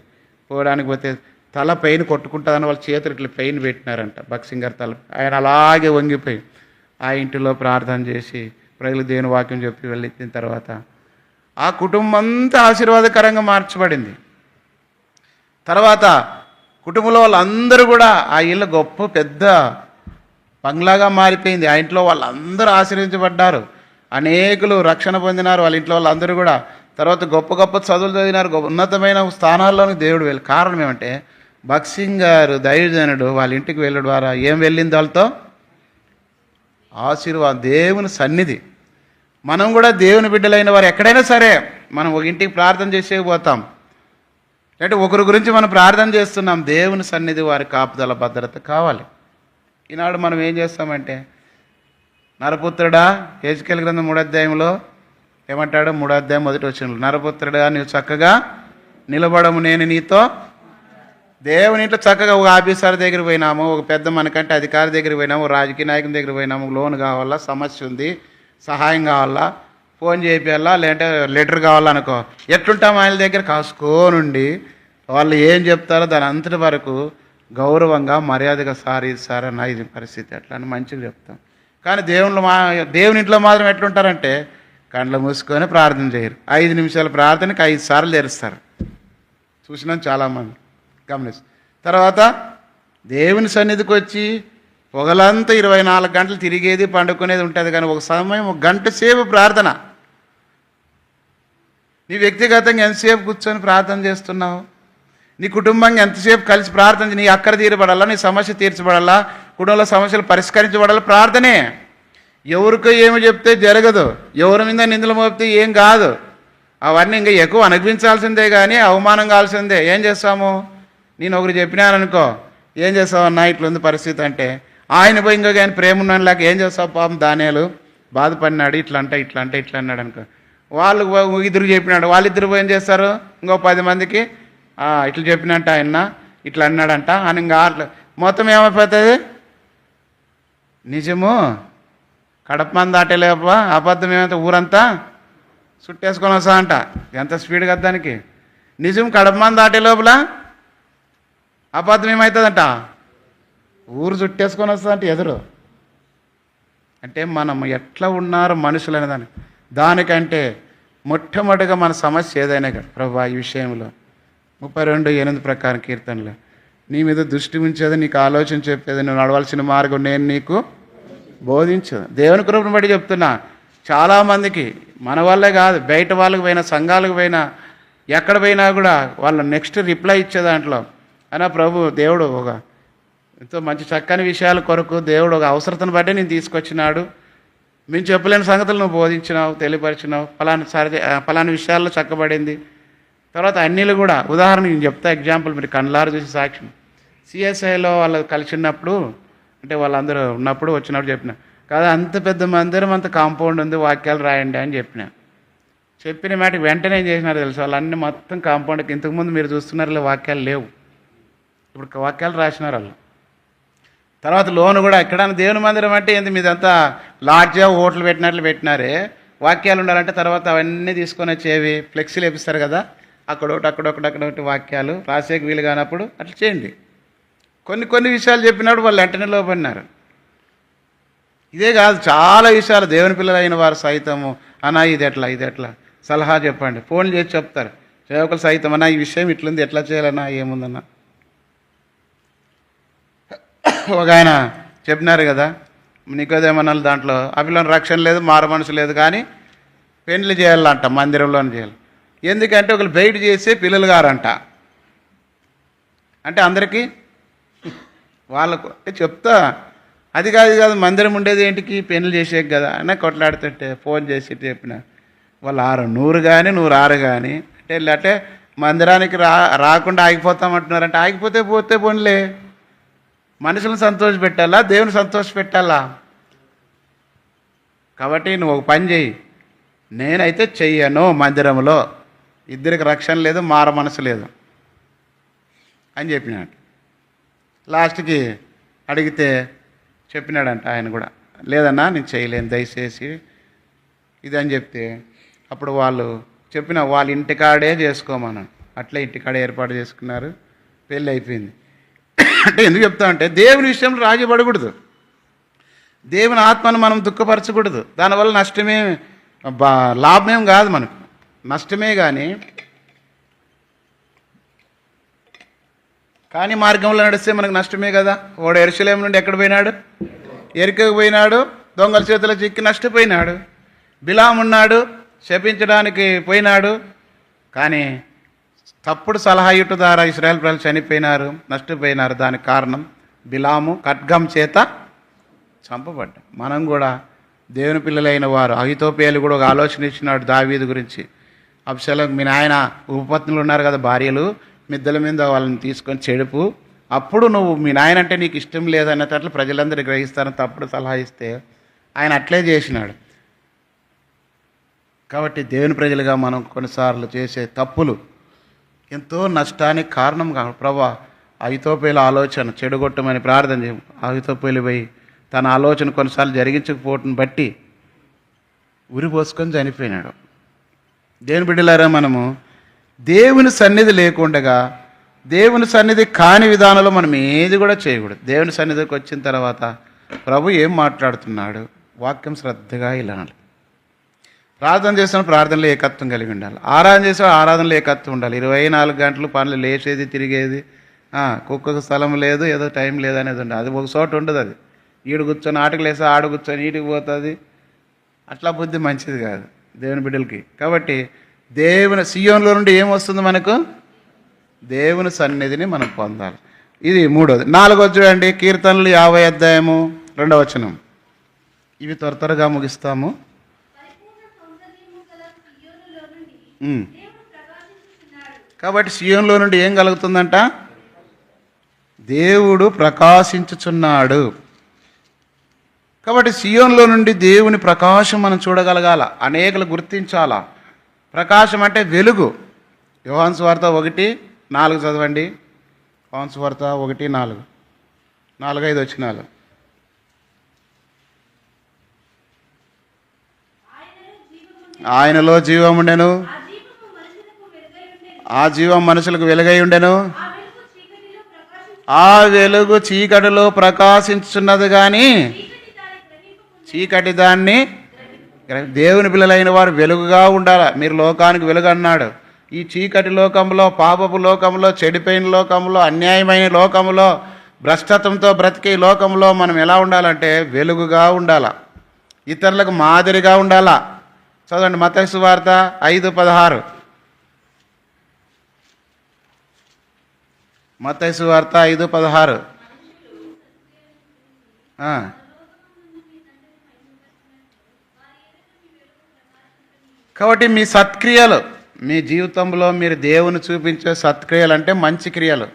పోవడానికి పోతే తల పెయిన్ కొట్టుకుంటుందని వాళ్ళ చేతులు ఇట్లా పెయిన్ పెట్టినారంట. బక్సింగ్ గారు తల, ఆయన అలాగే వంగిపోయి ఆ ఇంటిలో ప్రార్థన చేసి ప్రజలు దేవుని వాక్యం చెప్పి వెళ్ళిన తర్వాత ఆ కుటుంబం అంతా ఆశీర్వాదకరంగా మార్చబడింది. తర్వాత కుటుంబంలో వాళ్ళందరూ కూడా ఆ ఇల్లు గొప్ప పెద్ద బంగ్లాగా మారిపోయింది. ఆ ఇంట్లో వాళ్ళందరూ ఆశీర్వదించబడ్డారు, అనేకులు రక్షణ పొందినారు వాళ్ళ ఇంట్లో వాళ్ళందరూ కూడా. తర్వాత గొప్ప గొప్ప చదువులు చదివినారు, ఉన్నతమైన స్థానాల్లోని దేవుడు వెళ్ళి. కారణం ఏమంటే బక్సింగ్ గారు దైవజనుడు వాళ్ళ ఇంటికి వెళ్ళడం ద్వారా ఏం వెళ్ళింది? వాళ్ళతో ఆశీర్వాదం, దేవుని సన్నిధి. మనం కూడా దేవుని బిడ్డలైన వారు ఎక్కడైనా సరే మనం ఒక ఇంటికి ప్రార్థన చేసేకపోతాం, అంటే ఒకరి గురించి మనం ప్రార్థన చేస్తున్నాం, దేవుని సన్నిధి వారి కాపుదల భద్రత కావాలి. ఈనాడు మనం ఏం చేస్తామంటే, నరపుత్రుడా, హెజ్కేలు గ్రంథం 3వ అధ్యాయంలో ఏమంటాడు? 3వ అధ్యాయం 1వ వచనంలో, నరపుత్రుడా నీవు చక్కగా నిలబడము, నేను నీతో. దేవుని ఇంట్లో చక్కగా ఒక ఆఫీసర్ దగ్గర పోయినాము, ఒక పెద్ద మనకంటే అధికారి దగ్గర పోయినాము, రాజకీయ నాయకుని దగ్గర పోయినాము, లోన్ కావాలా, సమస్య ఉంది, సహాయం కావాలా, ఫోన్ చేయాలా, లేదంటే లెటర్ కావాలనుకో, ఎట్లుంటాం ఆయన దగ్గర కాసుకోనుండి వాళ్ళు ఏం చెప్తారో దాని అంతటి వరకు గౌరవంగా మర్యాదగా సార్ అన్న ఇది పరిస్థితి అట్లా అని మంచిగా చెప్తాం. కానీ దేవుని ఇంట్లో మాత్రం ఎట్లుంటారంటే కండ్లు మూసుకొని ప్రార్థన చేయరు. 5 నిమిషాల ప్రార్థనకి 5 సార్లు తెరుస్తారు. చూసినాం చాలామంది, గమనిస్తాం. తర్వాత దేవుని సన్నిధికి వచ్చి పొగలంతా 24 గంటలు తిరిగేది పండుకునేది ఉంటుంది, కానీ ఒక సమయం 1 గంట సేపు ప్రార్థన. నీ వ్యక్తిగతంగా ఎంతసేపు కూర్చొని ప్రార్థన చేస్తున్నావు? నీ కుటుంబంగా ఎంతసేపు కలిసి ప్రార్థన, నీ అక్కర తీరబడాలా, నీ సమస్య తీర్చబడాలా, కుటుంబంలో సమస్యలు పరిష్కరించబడాలా, ప్రార్థనే. ఎవరికో ఏమి చెప్తే జరగదు, ఎవరి మీద నిందలు మోపితే ఏం కాదు, అవన్నీ ఇంకా ఎక్కువ అనిపించాల్సిందే కానీ అవమానం కావాల్సిందే. ఏం చేస్తాము? నేను ఒకరు చెప్పినాననుకో, ఏం చేస్తావన్నా ఇట్లుంది పరిస్థితి అంటే, ఆయన పోయి ఇంకొక ఆయన ప్రేమ ఉన్నాను లేక ఏం చేస్తావు? పాపం దానియాలు బాధపడినాడు, ఇట్లా అన్నాడు అనుకో. వాళ్ళు ఇద్దరు చెప్పినాడు, వాళ్ళిద్దరు పోయి ఏం చేస్తారు? ఇంకో 10 మందికి ఇట్లా చెప్పినట్ట ఆయన ఇట్లా అన్నాడంట అని ఇంకా మొత్తం ఏమైపోతుంది? నిజము కడప మంది దాటలేప, అబద్ధం ఏమైతే ఊరంతా చుట్టేసుకొని వస్తా అంట. ఎంత స్పీడ్ కదా దానికి. నిజం కడప మంది దాటే లోపల అబద్ధం ఏమవుతుందంట, ఊరు చుట్టేసుకొని వస్తా అంటే ఎదురు. అంటే మనం ఎట్లా ఉన్నారు మనుషులు అనేదాన్ని. దానికంటే మొట్టమొదటిగా మన సమస్య ఏదైనా కదా ప్రభా ఈ విషయంలో 32:8 ప్రకారం కీర్తనలు, నీ మీద దృష్టి ఉంచేది, నీకు ఆలోచన చెప్పేది, నువ్వు నడవాల్సిన మార్గం నేను నీకు బోధించు. దేవుని కృపను బట్టి చెప్తున్నా. చాలామందికి మన వల్లే కాదు, బయట వాళ్ళకి పోయినా, సంఘాలకు పోయినా, ఎక్కడ పోయినా కూడా వాళ్ళ నెక్స్ట్ రిప్లై ఇచ్చే దాంట్లో అయినా ప్రభు దేవుడు ఒక ఎంతో మంచి చక్కని విషయాల కొరకు దేవుడు ఒక అవసరతను బట్టి నేను తీసుకొచ్చినాడు. మేము చెప్పలేని సంగతులు నువ్వు బోధించినావు, తెలియపరిచినావు, ఫలాని విషయాల్లో చక్కబడింది. తర్వాత అన్నిలు కూడా ఉదాహరణ నేను చెప్తా, ఎగ్జాంపుల్ మీరు కళ్ళారు చూసి సాక్ష్యం. సిఎస్ఐలో వాళ్ళు కలిసి ఉన్నప్పుడు, అంటే వాళ్ళందరూ ఉన్నప్పుడు వచ్చినప్పుడు చెప్పిన కాదు, అంత పెద్ద మందిరం, అంత కాంపౌండ్ ఉంది, వాక్యాలు రాయండి అని చెప్పిన మాట వెంటనే ఏం చేసినారు తెలుసు, వాళ్ళన్నీ మొత్తం కాంపౌండ్కి ఇంతకుముందు మీరు చూస్తున్నారు వాక్యాలు లేవు, ఇప్పుడు వాక్యాలు రాసినారు వాళ్ళు. తర్వాత లోన్ కూడా ఎక్కడైనా దేవుని మందిరం అంటే ఏంది, మీదంతా లాడ్జా హోటల్ పెట్టినట్లు పెట్టినారే, వాక్యాలు ఉండాలంటే తర్వాత అవన్నీ తీసుకొని వచ్చేవి ఫ్లెక్సీలు వేపిస్తారు కదా, అక్కడొకటి వాక్యాలు రాసేకి వీలు కానప్పుడు అట్లా చేయండి. కొన్ని విషయాలు చెప్పినప్పుడు వాళ్ళు వెంటనే లోపడినారు. ఇదే కాదు, చాలా విషయాలు దేవుని పిల్లలైన వారు సైతము అన్నా ఇది ఎట్లా సలహా చెప్పండి, ఫోన్ చేసి చెప్తారు. సేవకులు సైతం అన్నా ఈ విషయం ఇట్లుంది, ఎట్లా చేయాలన్నా, ఏముందన్నా. ఒక ఆయన చెప్పినారు కదా, నికోదేమన్నాళ్ళు దాంట్లో అభిలోని రక్షణ లేదు, మారు మనసు లేదు, కానీ పెండ్లి చేయాలంట, మందిరంలోనే చేయాలి. ఎందుకంటే ఒకళ్ళు బయట చేసే పిల్లలు గారంట. అంటే అందరికీ వాళ్ళకు అంటే చెప్తా, అది కాదు మందిరం ఉండేది ఏంటికి, పెళ్లి చేసేకి కదా అని కొట్లాడుతుంటే ఫోన్ చేసి చెప్పిన వాళ్ళు 100 కానీ 106 కానీ అంటే మందిరానికి రాకుండా ఆగిపోతామంటున్నారంటే, ఆగిపోతే పోతే పోన్లే, మనుషులను సంతోష పెట్టాలా, దేవుని సంతోష పెట్టాలా. కాబట్టి నువ్వు ఒక పని చెయ్యి, నేనైతే చెయ్యను, మందిరంలో ఇద్దరికి రక్షణ లేదు, మార మనసు లేదు అని చెప్పినాడు. లాస్ట్కి అడిగితే చెప్పినాడంట ఆయన కూడా, లేదన్నా నేను చేయలేను దయచేసి ఇది అని చెప్తే, అప్పుడు వాళ్ళు వాళ్ళ ఇంటికాడే చేసుకోమన్నాను. అట్లే ఇంటికాడే ఏర్పాటు చేసుకున్నారు, పెళ్ళి అయిపోయింది. అంటే ఎందుకు చెప్తా అంటే, దేవుని విషయంలో రాజీ పడకూడదు, దేవుని ఆత్మను మనం దుఃఖపరచకూడదు. దానివల్ల నష్టమే, లాభమేం కాదు, మనకు నష్టమే. కానీ మార్గంలో నడిస్తే మనకు నష్టమే కదా. వాడు యెరూషలేము నుండి ఎక్కడ పోయినాడు, ఎరికకు పోయినాడు, దొంగల చేతిలో చిక్కి నష్టపోయినాడు. బిలాము ఉన్నాడు, శపించడానికి పోయినాడు, కానీ తప్పుడు సలహా ఇటు ద్వారా ఇశ్రాయేల్ ప్రజలు చనిపోయినారు, నష్టపోయినారు. దానికి కారణం బిలాము ఖడ్గం చేత చంపబడ్డా. మనం కూడా దేవుని పిల్లలైన వారు, అహితోపేలు కూడా ఒక ఆలోచన ఇచ్చినాడు దావీదు గురించి. అబ్షాలోం, మీ నాయన ఉపపత్నులు ఉన్నారు కదా భార్యలు, మిద్దెల మీద వాళ్ళని తీసుకొని చెడుపు, అప్పుడు నువ్వు మీ నాయన అంటే నీకు ఇష్టం లేదన్నట్లు ప్రజలందరూ గ్రహిస్తారని తప్పుడు సలహా ఇస్తే ఆయన అట్లే చేసినాడు. కాబట్టి దేవుని ప్రజలుగా మనం కొన్నిసార్లు చేసే తప్పులు ఎంతో నష్టానికి కారణం కాదు. ప్రభా అహితోపేలు ఆలోచన చెడుగొట్టమని ప్రార్థన చేయ, అహితోపేలు పోయి తన ఆలోచన కొన్నిసార్లు జరిగించకపోవటం బట్టి ఉరి పోసుకొని చనిపోయినాడు. దేవుని బిడ్డలారా, మనము దేవుని సన్నిధి లేకుండగా, దేవుని సన్నిధి కాని విధానంలో మనం ఏది కూడా చేయకూడదు. దేవుని సన్నిధికి వచ్చిన తర్వాత ప్రభు ఏం మాట్లాడుతున్నాడు, వాక్యం శ్రద్ధగా వినాలి. ప్రార్థన చేసిన ప్రార్థనలో ఏకత్వం కలిగి ఉండాలి, ఆరాధన చేసే ఆరాధనలో ఏకత్వం ఉండాలి. 24 గంటలు పనులు లేచేది తిరిగేది, కుక్కకు స్థలం లేదు, ఏదో టైం లేదు అనేది ఉండదు. అది ఒక చోట ఉండదు. అది ఈడు కూర్చొని ఆటకు లేసా, ఆడు కూర్చొని ఈటికి పోతుంది. అట్లా బుద్ధి మంచిది కాదు దేవుని బిడ్డలకి. కాబట్టి దేవుని సియోన్లో నుండి ఏమొస్తుంది మనకు, దేవుని సన్నిధిని మనం పొందాలి. ఇది 3వది. 4వది చూడండి, కీర్తనలు 50 అధ్యాయము 2వ వచనం. ఇవి త్వరగా ముగిస్తాము. కాబట్టి సియోన్లో నుండి ఏం కలుగుతుందంట, దేవుడు ప్రకాశించుచున్నాడు. కాబట్టి సియోన్లో నుండి దేవుని ప్రకాశం మనం చూడగలగాల, అనేకులు గుర్తించాలా. ప్రకాశం అంటే వెలుగు. యోహాను సువార్త 1:4 చదవండి. యోహాను సువార్త 1:4, 4-5 వచనాలు. ఆయనలో జీవం ఉండెను, ఆ జీవం మనుషులకు వెలుగై ఉండెను. ఆ వెలుగు చీకటిలో ప్రకాశించున్నది కానీ చీకటి దాన్ని దేవుని పిల్లలైన వారు వెలుగుగా ఉండాలి. మీరు లోకానికి వెలుగు అన్నాడు. ఈ చీకటి లోకంలో, పాపపు లోకంలో, చెడిపోయిన లోకంలో, అన్యాయమైన లోకంలో, భ్రష్టత్వంతో బ్రతికే లోకంలో మనం ఎలా ఉండాలంటే వెలుగుగా ఉండాలా, ఇతరులకు మాదిరిగా ఉండాలా. చదవండి మత్తయి సువార్త 5:16. మత్తయి సువార్త 5:16. కాబట్టి మీ సత్క్రియలు, మీ జీవితంలో మీరు దేవుని చూపించే సత్క్రియలు అంటే మంచి క్రియలు,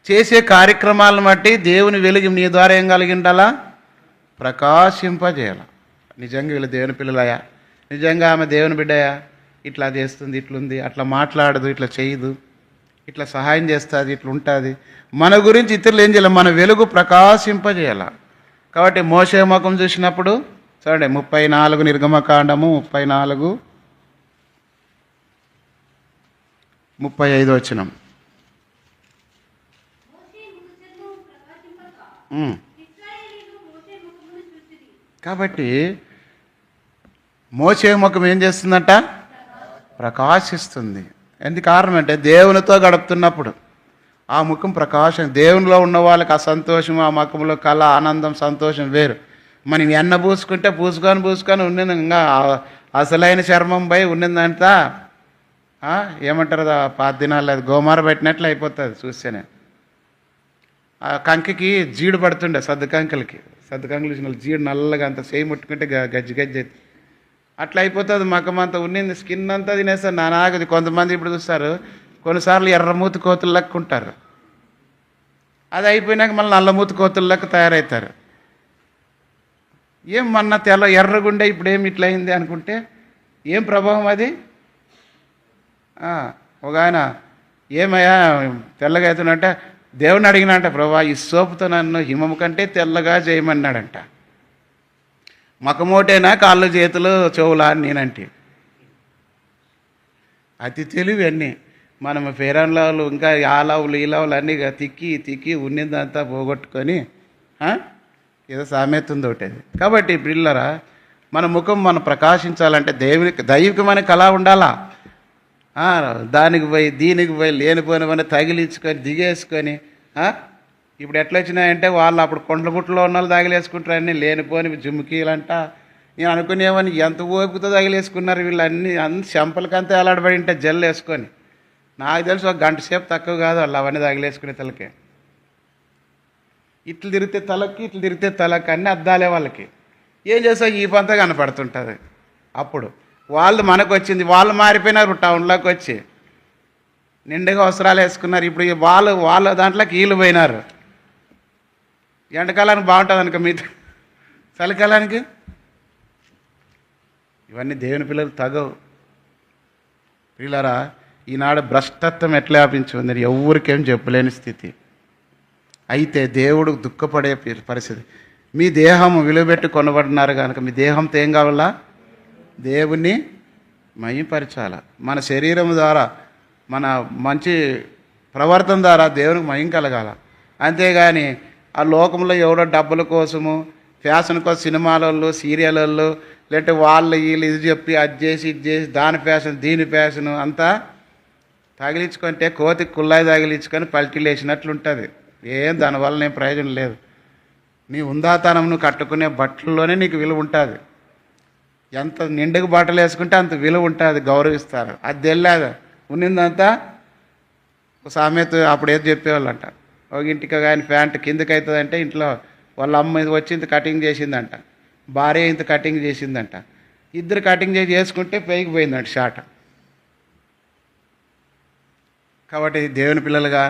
చేసే కార్యక్రమాలను బట్టి దేవుని వెలుగు నీ ద్వారా ఏం కలిగి ఉండాలా? ప్రకాశింపజేయాల. నిజంగా వీళ్ళు దేవుని పిల్లలయా, నిజంగా ఆమె దేవుని బిడ్డయా, ఇట్లా చేస్తుంది, ఇట్లుంది, అట్లా మాట్లాడదు, ఇట్లా చేయదు, ఇట్లా సహాయం చేస్తుంది, ఇట్లా ఉంటుంది, మన గురించి ఇతరులు ఏం చేయాలి? మన వెలుగు ప్రకాశింపజేయాల. కాబట్టి మోషే ముఖం చూసినప్పుడు చూడండి 34 నిర్గమకాండము 34:35 వచనం. కాబట్టి మోషే ముఖం ఏం చేస్తుందంట? ప్రకాశిస్తుంది. ఎందుకు కారణం అంటే దేవునితో గడుపుతున్నప్పుడు ఆ ముఖం ప్రకాశం. దేవునిలో ఉన్న వాళ్ళకి ఆ సంతోషం, ఆ ముఖంలో కళ, ఆనందం, సంతోషం వేరు. మనం ఎన్న పూసుకుంటే పూసుకొని ఉన్నది, ఇంకా అసలైన చర్మం పోయి ఉన్నదంతా ఏమంటారు, 10 దినాలు అది గోమార పెట్టినట్లు అయిపోతుంది చూస్తేనే. ఆ కంకికి జీడు పడుతుండే, సద్దుకంకులు చూసిన జీడు నల్లగా అంత చేయి ముట్టుకుంటే గజ్జి అట్లా అయిపోతుంది. మకం అంతా ఉన్నింది, స్కిన్ అంతా తినేస్తారు. నానాగది. కొంతమంది ఇప్పుడు చూస్తారు, కొన్నిసార్లు ఎర్రమూతి కోతులు లెక్క ఉంటారు, అది అయిపోయినాక మళ్ళీ నల్లమూతి కోతులు లెక్క తయారవుతారు. ఏం మొన్న ఎర్రగుండే ఇప్పుడేమి ఇట్లా అయింది అనుకుంటే ఏం ప్రభావం అది? ఒక ఆయన ఏమయ్యా తెల్లగా అవుతున్నంటే దేవుని అడిగినంట, ప్రభా ఈ సోపుతో నన్ను హిమము కంటే తెల్లగా చేయమన్నాడంట. మకమోటేనా కాళ్ళు చేతులు చెవులా అని నేనంటే అతి తెలివి అన్నీ. మనం ఫేరన్ లవ్లు ఇంకా ఆ లవ్లు ఈ లవ్లు అన్నీ తిక్కి ఉన్నదంతా పోగొట్టుకొని ఏదో సామెత ఉంది ఒకటి అది. కాబట్టి పిల్లరా, మన ముఖం మనం ప్రకాశించాలంటే దైవికమైన కళ ఉండాలా. దానికి పోయి దీనికి పోయి లేనిపోయినవన్నీ తగిలించుకొని దిగేసుకొని ఇప్పుడు ఎట్లా వచ్చినాయంటే వాళ్ళు అప్పుడు కొండగుట్లో ఉన్న వాళ్ళు తగిలేసుకుంటారు అన్నీ లేనిపోని జుమ్కీలంట. నేను అనుకునేవని ఎంత ఓపికతో తగిలేసుకున్నారు వీళ్ళన్నీ, చెంపలకంతా ఎలాడబడి ఉంటే జల్లు వేసుకొని. నాకు తెలిసి ఒక గంట సేపు తక్కువ కాదు వాళ్ళు అవన్నీ తగిలేసుకునే తలకే. ఇట్లు తిరిగితే తలకి, ఇట్లు తిరిగితే తలకి, అన్నీ అద్దాలే వాళ్ళకి. ఏం చేస్తావు, ఈ పంత కనపడుతుంటుంది. అప్పుడు వాళ్ళు మనకు వచ్చింది, వాళ్ళు మారిపోయినారు టౌన్లోకి వచ్చి నిండుగా వస్త్రాలు వేసుకున్నారు. ఇప్పుడు వాళ్ళ దాంట్లోకి వీళ్ళు పోయినారు. ఎండాకాలానికి బాగుంటుంది అనుకో, మీతో చలికాలానికి ఇవన్నీ దేవుని పిల్లలు తగవు. పిల్లరా, ఈనాడు భ్రష్టత్వం ఎట్లా వ్యాపించింది ఎవరికేం చెప్పలేని స్థితి. అయితే దేవుడు దుఃఖపడే పరిస్థితి. మీ దేహం విలువబెట్టి కొనబడినారు కనుక మీ దేహంతో ఏం కావాలా? దేవుణ్ణి మహింపరచాల. మన శరీరం ద్వారా, మన మంచి ప్రవర్తన ద్వారా దేవునికి మహిమ కలగాల. అంతేగాని ఆ లోకంలో ఎవడో డబ్బుల కోసము, ఫ్యాషన్ కోసం సినిమాలలో, సీరియళ్ళల్లో, లేదంటే వాళ్ళు వీళ్ళు ఇది చెప్పి అది చేసి ఇది చేసి దాని ఫ్యాషన్ దీని ఫ్యాషను అంతా తగిలించుకుంటే కోతికి కుళ్ళాయి తగిలించుకొని పల్టీలు వేసినట్లుంటుంది. ఏం దానివల్ల ఏం ప్రయోజనం లేదు. నీ ఉందాతనం నువ్వు కట్టుకునే బట్టల్లోనే నీకు విలువ ఉంటుంది. ఎంత నిండుగా బట్టలు వేసుకుంటే అంత విలువ ఉంటుంది, గౌరవిస్తారు. అది తెలియదు ఉన్నిందంతా సామెత అప్పుడు ఏది చెప్పేవాళ్ళంట. ఒక ఇంటికి కానీ ప్యాంట్ కిందకి అవుతుందంటే ఇంట్లో వాళ్ళ అమ్మ వచ్చి ఇంత కటింగ్ చేసిందంట, భార్య ఇంత కటింగ్ చేసిందంట, ఇద్దరు కటింగ్ చేసి చేసుకుంటే పైకి పోయిందంట షార్ట్. కాబట్టి దేవుని పిల్లలుగా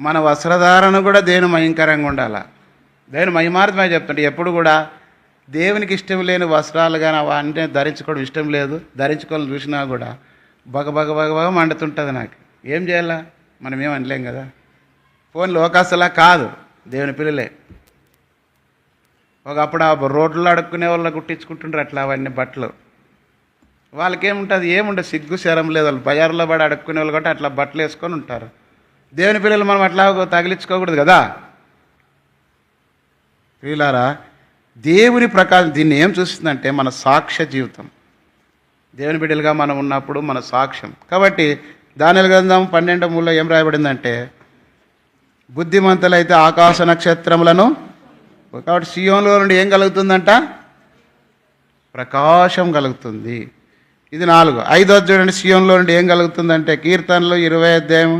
మన వస్త్రధారణ కూడా దేవుని మహిమకరంగా ఉండాలి. దేవుని మహిమార్థమై చెప్తుంటే ఎప్పుడు కూడా దేవునికి ఇష్టం లేని వస్త్రాలు కానీ అవన్నీ ధరించుకోవడం ఇష్టం లేదు. ధరించుకోవాలని చూసినా కూడా బగ మండుతుంటుంది నాకు. ఏం చేయాలా? మనం ఏం అనలేం కదా. ఫోన్ లోకాసలా కాదు, దేవుని పిల్లలే. ఒకప్పుడు ఆ రోడ్లలో అడుక్కునే వాళ్ళు కుట్టించుకుంటుండ్రు అట్లా అవన్నీ బట్టలు. వాళ్ళకేముంటుంది? ఏముండదు, సిగ్గు శరం లేదు. వాళ్ళు బజార్లో పడి అడుక్కునే వాళ్ళు కాబట్టి అట్లా బట్టలు వేసుకొని ఉంటారు. దేవుని పిల్లలు మనం అట్లా తగిలించుకోకూడదు కదా ప్రియులారా. దేవుని ప్రకారం దీన్ని ఏం చూస్తుందంటే మన సాక్ష్య జీవితం. దేవుని బిడ్డలుగా మనం ఉన్నప్పుడు మన సాక్ష్యం. కాబట్టి దానియేలు గ్రంథం 12:3 ఏం రాయబడిందంటే, బుద్ధిమంతులైతే ఆకాశ నక్షత్రములను, కాబట్టి సియోనులో నుండి ఏం కలుగుతుందంట? ప్రకాశం కలుగుతుంది. ఇది 4. 5 చూడండి, సియోనులో నుండి ఏం కలుగుతుందంటే కీర్తనలు 20:2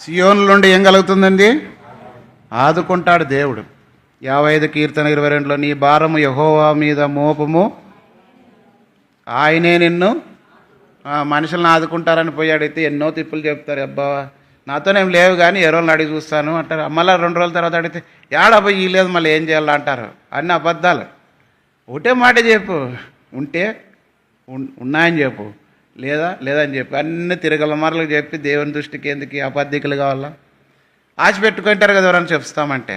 సియోను నుండి ఏం కలుగుతుందండి? ఆదుకుంటాడు దేవుడు. 55 కీర్తన 22 నీ భారము యెహోవా మీద మోపము, ఆయనే నిన్ను. మనుషులను ఆదుకుంటారని పోయి అడిగితే ఎన్నో తిప్పులు చెప్తారు. అబ్బా నాతోనేం లేవు కానీ ఏ రోజులు అడిగి చూస్తాను అంటారు. మళ్ళీ 2 రోజుల తర్వాత అడిగితే ఏడబ్బా ఈ లేదు మళ్ళీ ఏం చేయాలి అంటారు. అన్ని అబద్ధాలు. ఒకటే మాట చెప్పు, ఉంటే ఉన్నాయని చెప్పు, లేదని చెప్పు. అన్ని తిరగలమార్లకు చెప్పి దేవుని దృష్టికి ఎందుకు అబద్ధికులు కావాలా? ఆశ పెట్టుకుంటారు కదా ఎవరైనా చెప్తామంటే.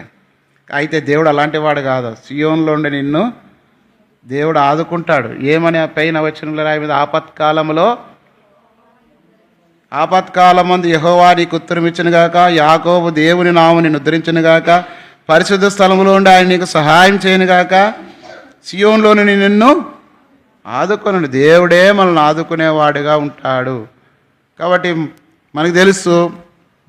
అయితే దేవుడు అలాంటి వాడు కాదు. సియోనులో ఉండి నిన్ను దేవుడు ఆదుకుంటాడు. ఏమని పైన వచనంలో రాయి మీద, ఆపత్కాలమందు యెహోవా నీకు ఉత్తరమిచ్చును గాక, యాకోబు దేవుని నామము నిన్ను ఉద్ధరించును గాక, పరిశుద్ధ స్థలములో ఉండి ఆయన నీకు సహాయం చేయను గాక, సియోనులోని నిన్ను ఆదుకొను. దేవుడే మనల్ని ఆదుకునేవాడుగా ఉంటాడు. కాబట్టి మనకు తెలుసు,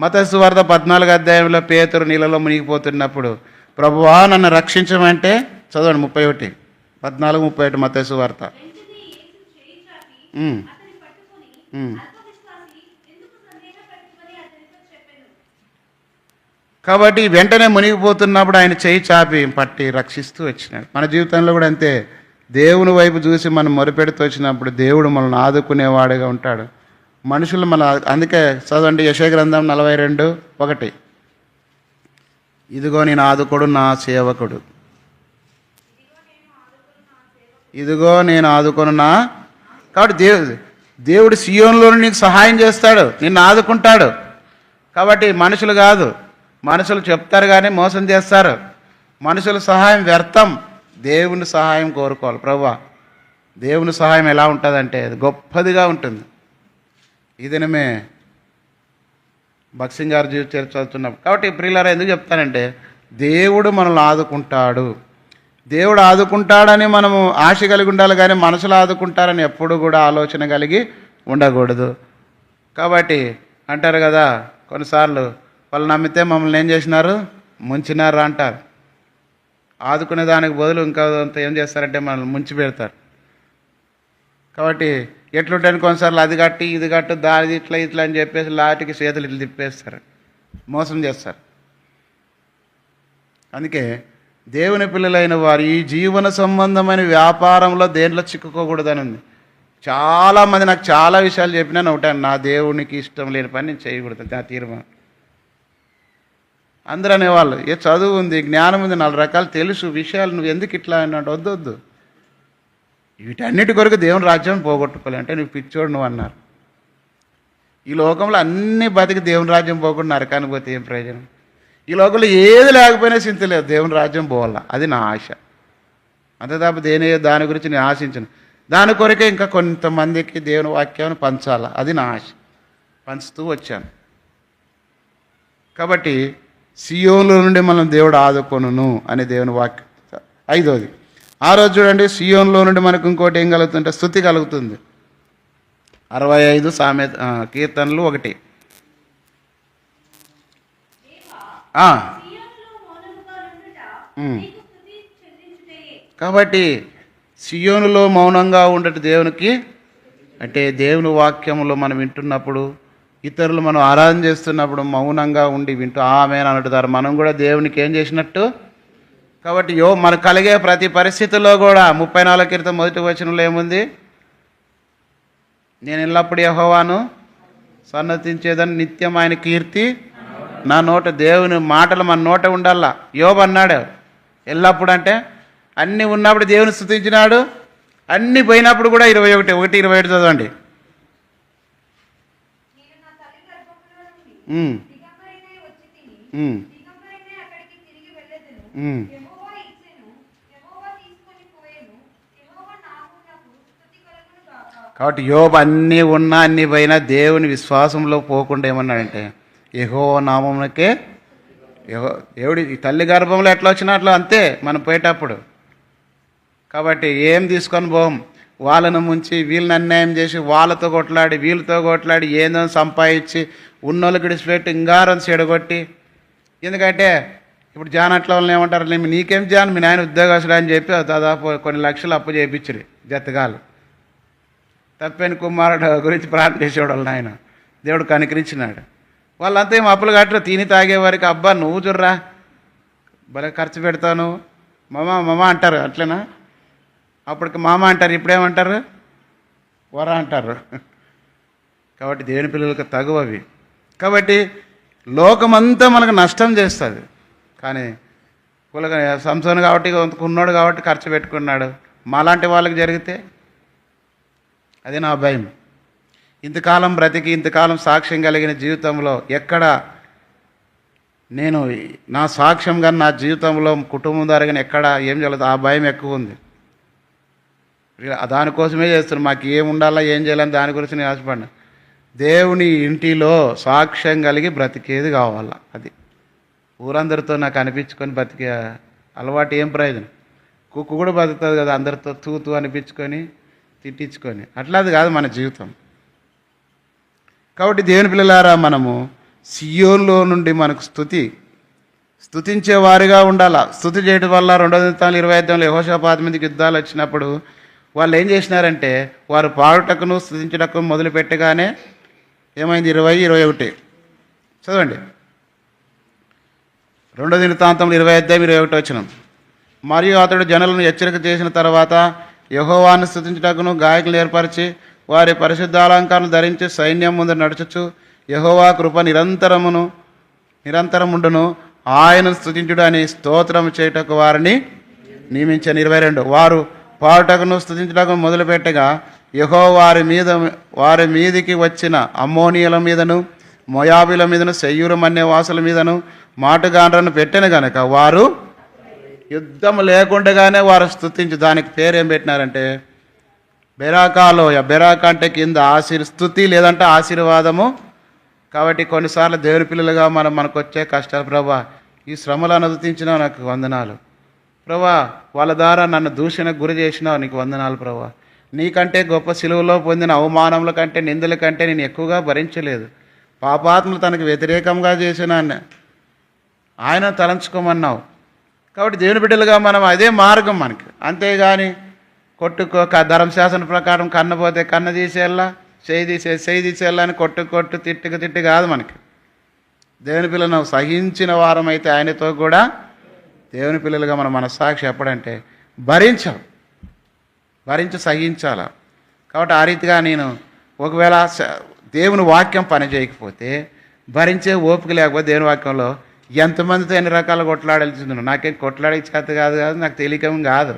మత్తయి సువార్త 14 పేతురు నీళ్ళలో మునిగిపోతున్నప్పుడు ప్రభువా నన్ను రక్షించమంటే, చదవండి 31:14-31 మత్తయి సువార్త. కాబట్టి వెంటనే మునిగిపోతున్నప్పుడు ఆయన చేయి చాపి పట్టి రక్షిస్తూ వచ్చినాడు. మన జీవితంలో కూడా అంతే. దేవుని వైపు చూసి మనం మొరపెడుతూ వచ్చినప్పుడు దేవుడు మనల్ని ఆదుకునేవాడుగా ఉంటాడు. మనుషులు అందుకే చదవండి యెషయా గ్రంథం 42:1 ఇదిగో నేను ఆదుకోడు నా సేవకుడు, ఇదిగో నేను ఆదుకొను నా. కాబట్టి దేవుడు సియోనులో నీకు సహాయం చేస్తాడు, నిన్ను ఆదుకుంటాడు. కాబట్టి మనుషులు కాదు, మనుషులు చెప్తారు కానీ మోసం చేస్తారు. మనుషుల సహాయం వ్యర్థం. దేవుని సహాయం కోరుకోవాలి. ప్రభువా దేవుని సహాయం ఎలా ఉంటుందంటే అది గొప్పదిగా ఉంటుంది. ఈ దినమే భక్సింగ్ గారు చరిత్ర చదువుతున్నాం. కాబట్టి ప్రియులారా ఎందుకు చెప్తానంటే, దేవుడు మనల్ని ఆదుకుంటాడు. దేవుడు ఆదుకుంటాడని మనము ఆశ కలిగి ఉండాలి కానీ మనుషులు ఆదుకుంటారని ఎప్పుడు కూడా ఆలోచన కలిగి ఉండకూడదు. కాబట్టి అంటారు కదా కొన్నిసార్లు, వాళ్ళు నమ్మితే మమ్మల్ని ఏం చేసినారు, ముంచినారు అంటారు. ఆదుకునే దానికి బదులు ఇంకా ఏం చేస్తారంటే మనల్ని ముంచి పెడతారు. కాబట్టి ఎట్లుంటాను కొన్నిసార్లు అది కట్టి ఇది కట్టు దాని ఇట్లా అని చెప్పేసి లాటికి చేతులు ఇట్లా తిప్పేస్తారు, మోసం చేస్తారు. అందుకే దేవుని పిల్లలైన వారు ఈ జీవన సంబంధమైన వ్యాపారంలో దేంట్లో చిక్కుకోకూడదని ఉంది. చాలామంది నాకు చాలా విషయాలు చెప్పినా ఒకటాను, నా దేవునికి ఇష్టం లేని పని నేను చేయకూడదు, నా తీర్మానం. అందరూ అనేవాళ్ళు, ఏ చదువు ఉంది, జ్ఞానం ఉంది, 4 రకాలు తెలుసు విషయాలు, నువ్వు ఎందుకు ఇట్లా అన్నాడు. వద్దు, వీటన్నిటి కొరకు దేవుని రాజ్యం పోగొట్టుకోలే అంటే నువ్వు పిచ్చోడు నువ్వు అన్నారు. ఈ లోకంలో అన్ని బతికి దేవుని రాజ్యం పోకుండా నరకానికి పోతే ఏం ప్రయోజనం? ఈ లోకంలో ఏది లేకపోయినా చింతలేదు, దేవుని రాజ్యం పోవాలా, అది నా ఆశ. అంతే తప్ప దాని గురించి నేను ఆశించను. దాని కొరకే ఇంకా కొంతమందికి దేవుని వాక్యాన్ని పంచాలా, అది నా ఆశ. పంచుతూ వచ్చాను. కాబట్టి సియోనులో నుండి మనం దేవుడు ఆదుకొనును అనే దేవుని వాక్యం. 5వది, ఆ రోజు చూడండి, సియోనులో నుండి మనకు ఇంకోటి ఏం కలుగుతుంటే స్తుతి కలుగుతుంది. 65 కీర్తనలు 1. కాబట్టి సియోనులో మౌనంగా ఉండట దేవునికి అంటే దేవుని వాక్యంలో మనం వింటున్నప్పుడు, ఇతరులు మనం ఆరాధన చేస్తున్నప్పుడు మౌనంగా ఉండి వింటూ ఆమేన్ అంటారు. మనం కూడా దేవునికి ఏం చేసినట్టు. కాబట్టి మనకు కలిగే ప్రతి పరిస్థితుల్లో కూడా 34 కీర్తన 1వ వచనంలో ఏముంది, నేను ఎల్లప్పుడు యెహోవాను సన్నతించేదని నిత్యం ఆయన కీర్తి నా నోట. దేవుని మాటలు మన నోట ఉండాలా. యోబు అన్నాడు ఎల్లప్పుడు అంటే అన్నీ ఉన్నప్పుడు దేవుని స్తుతించినాడు, అన్నీ పోయినప్పుడు కూడా. 21:1-27 చదవండి. ఉమ్, దిగంబరినే అక్కడికి తిరిగి వెళ్ళెదను. ఉమ్. యెహోవా ఇచ్చెను, యెహోవా తీసుకొని పోయెను. యెహోవా నామమునకు స్తుతి కలుగును గాక. కాబట్టి యోబు అన్నీ ఉన్నా అన్నీ పోయినా దేవుని విశ్వాసంలో పోకుండా ఏమన్నాడంటే యెహోవా నామమునకే దేవుడి ఈ తల్లి గర్భంలో ఎట్లా వచ్చినా అట్లా అంతే మనం పోయేటప్పుడు. కాబట్టి ఏం తీసుకొని పోం. వాళ్ళను ముంచి వీళ్ళని అన్యాయం చేసి వాళ్ళతో కొట్లాడి వీళ్ళతో కొట్లాడి ఏందో సంపాదించి ఉన్నోళ్ళకి విడిచిపెట్టి ఇంగారం చెడగొట్టి. ఎందుకంటే ఇప్పుడు జాన్ అట్లా వాళ్ళని ఏమంటారు, నీకేం జాన్ మీ నాయన ఉద్యోగస్తుడు అని చెప్పి దాదాపు కొన్ని లక్షలు అప్పు చేయించరు జతగాలు. తప్పని కుమారుడు గురించి ప్రార్థన చేసేవాడు వాళ్ళ నాయన. దేవుడు కనికరించినాడు. వాళ్ళంతా ఏం అప్పులు కట్టరు. తిని తాగే వారికి అబ్బా నువ్వు చూడరా భలే ఖర్చు పెడతాను మమ అంటారు. అట్లేనా? అప్పటికి మామ అంటారు, ఇప్పుడేమంటారు వర అంటారు. కాబట్టి దేవుని పిల్లలకు తగువ అవి. కాబట్టి లోకమంతా మనకు నష్టం చేస్తుంది. కానీ కులగా సంసోను కాబట్టి ఉన్నాడు కాబట్టి ఖర్చు పెట్టుకున్నాడు. మాలాంటి వాళ్ళకి జరిగితే అదే నా భయం. ఇంతకాలం బ్రతికి ఇంతకాలం సాక్ష్యం కలిగిన జీవితంలో ఎక్కడ నేను నా సాక్ష్యం కానీ నా జీవితంలో కుటుంబం ద్వారా కానీ ఎక్కడ ఏం జరగదు, ఆ భయం ఎక్కువ ఉంది. దానికోసమే చేస్తున్నాను. మాకు ఏం ఉండాలా ఏం చేయాలని దాని గురించి నేను ఆశపడినా. దేవుని ఇంటిలో సాక్ష్యం కలిగి బ్రతికేది కావాలా. అది ఊరందరితో నాకు అనిపించుకొని బ్రతికే అలవాటు ఏం ప్రయోజనం? కుక్కు కూడా బతుకుతుంది కదా అందరితో తూతూ అనిపించుకొని తిట్టించుకొని. అట్లాది కాదు మన జీవితం. కాబట్టి దేవుని పిల్లలారా మనము సియోనులో నుండి మనకు స్తుతించే వారిగా ఉండాలా. స్తుతి చేయడం వల్ల 2వ దినవృత్తాంతాలు 25 యెహోషాపాతు మీదకి యుద్ధాలు వచ్చినప్పుడు వాళ్ళు ఏం చేసినారంటే వారు పాడుటకును స్తుతించటకు మొదలు పెట్టగానే ఏమైంది? 20-21 చదవండి. 2వ దినవృత్తాంతములు 25-21 వచనం. మరియు అతడు జనులను హెచ్చరిక చేసిన తర్వాత యెహోవాను స్తుతించుటకును గాయకులను ఏర్పరిచి వారి పరిశుద్ధాలంకారాలను ధరించి సైన్యం ముందు నడుచుచు యెహోవా కృప నిరంతరముండును ఆయనను స్తుతించుడు అని స్తోత్రం చేయుటకు వారిని నియమించాను. 22 వారు పాడుటకును స్తుతించుటకు మొదలుపెట్టగా యెహోవా వారి మీదికి వచ్చిన అమ్మోనియల మీదను మోయాబీల మీదను సెయ్యూరు మన్యవాసుల మీదను మాటుగాండ్రను పెట్టిన గనక వారు యుద్ధం లేకుండానే వారు స్తుతించి దానికి పేరేం పెట్టినారంటే బెరాకాలోయ. బెరాకా అంటే కింద స్తుతి లేదంటే ఆశీర్వాదము. కాబట్టి కొన్నిసార్లు దేవుని పిల్లలుగా మనకు వచ్చే కష్టాలు, ప్రభా ఈ శ్రమలు అనుమతించినావు నాకు వందనాలు ప్రభా, వాళ్ళ ద్వారా నన్ను దూషణకు గురి చేసినావు నీకు వందనాలు ప్రభా, నీకంటే గొప్ప సిలువలో పొందిన అవమానముల కంటే నిందల కంటే నేను ఎక్కువగా భరించలేదు, పాపాత్మలు తనకు వ్యతిరేకంగా చేసిన ఆయన తలంచుకోమన్నావు. కాబట్టి దేవుని బిడ్డలుగా మనం అదే మార్గం మనకి. అంతేగాని కొట్టుకోక ధర్మశాసన ప్రకారం కన్నపోతే కన్న తీసేయాలా, చేయి తీసేయాలా అని కొట్టు తిట్టి కాదు మనకి. దేవుని పిల్లలను సహించిన వారం అయితే ఆయనతో కూడా దేవుని పిల్లలుగా మన మనస్సాక్షి ఎప్పుడంటే భరించి సహించాల. కాబట్టి ఆ రీతిగా నేను ఒకవేళ దేవుని వాక్యం పని చేయకపోతే భరించే ఓపిక లేకపోతే దేవుని వాక్యంలో ఎంతమందితో ఎన్ని రకాల కొట్లాడాల్సింది. నాకేం కొట్లాడే చేత కాదు నాకు తెలియకం కాదు,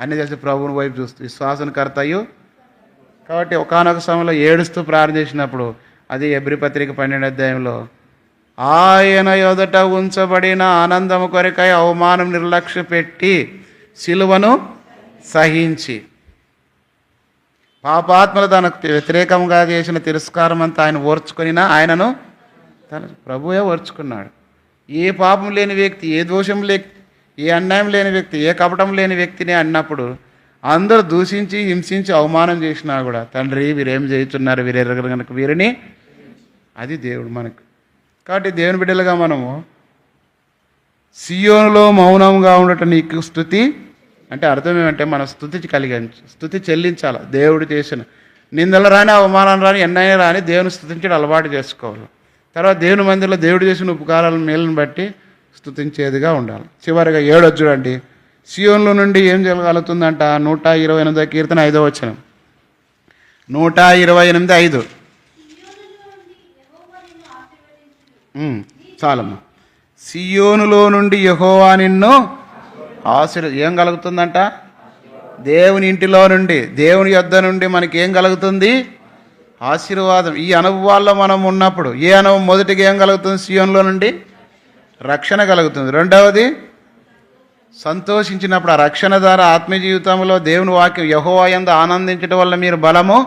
అన్ని చేసి ప్రభువుని వైపు చూస్తూ విశ్వాసనకర్తయు. కాబట్టి ఒకానొక సమయంలో ఏడుస్తూ ప్రార్థన చేసినప్పుడు అది హెబ్రీ పత్రిక 12వ అధ్యాయంలో ఆయన ఎదుట ఉంచబడిన ఆనందము కొరకై అవమానం నిర్లక్ష్య పెట్టి సిలువను సహించి పాపాత్మలు తనకు వ్యతిరేకంగా చేసిన తిరస్కారం అంతా ఆయన ఓర్చుకొనినా ఆయనను తన ప్రభువే ఓర్చుకున్నాడు. ఏ పాపం లేని వ్యక్తి, ఏ దోషం ఏ అన్యాయం లేని వ్యక్తి, ఏ కపటం లేని వ్యక్తిని అన్నప్పుడు అందరూ దూషించి హింసించి అవమానం చేసినా కూడా తండ్రి వీరేం చేస్తున్నారు వీరెరగరు కనుక వీరిని, అది దేవుడు మనకు. కాబట్టి దేవుని బిడ్డలుగా మనము సియోనులో మౌనంగా ఉండటం నీకు స్తుతి అంటే అర్థం ఏమంటే మనం స్తుతి చెల్లించాలి. దేవుడు చేసిన నిందలు రాని అవమానం రాని ఎన్నైనా రాని దేవుని స్తుతించడం అలవాటు చేసుకోవాలి. తర్వాత దేవుని మందిరంలో దేవుడు చేసిన ఉపకారాలను మేలును బట్టి స్తుతించేదిగా ఉండాలి. చివరిగా 7 చూడండి. సియోనులో నుండి ఏం జరగలుగుతుందంట? 128వ కీర్తన 5వ వచనం. 128:5 చాలమ్మా. సియోనులో నుండి యెహోవా నిన్ను ఏం కలుగుతుందంట? దేవుని ఇంటిలో నుండి దేవుని యొద్ద నుండి మనకి ఏం కలుగుతుంది? ఆశీర్వాదం. ఈ అనుభవాల్లో మనం ఉన్నప్పుడు ఏ అనుభవం మొదటిగా ఏం కలుగుతుంది? సియోనులో నుండి రక్షణ కలుగుతుంది. రెండవది సంతోషించినప్పుడు ఆ రక్షణ ద్వారా ఆత్మీయ జీవితంలో దేవుని వాక్యం యెహోవా యందు ఆనందించడం వల్ల మీరు బలము,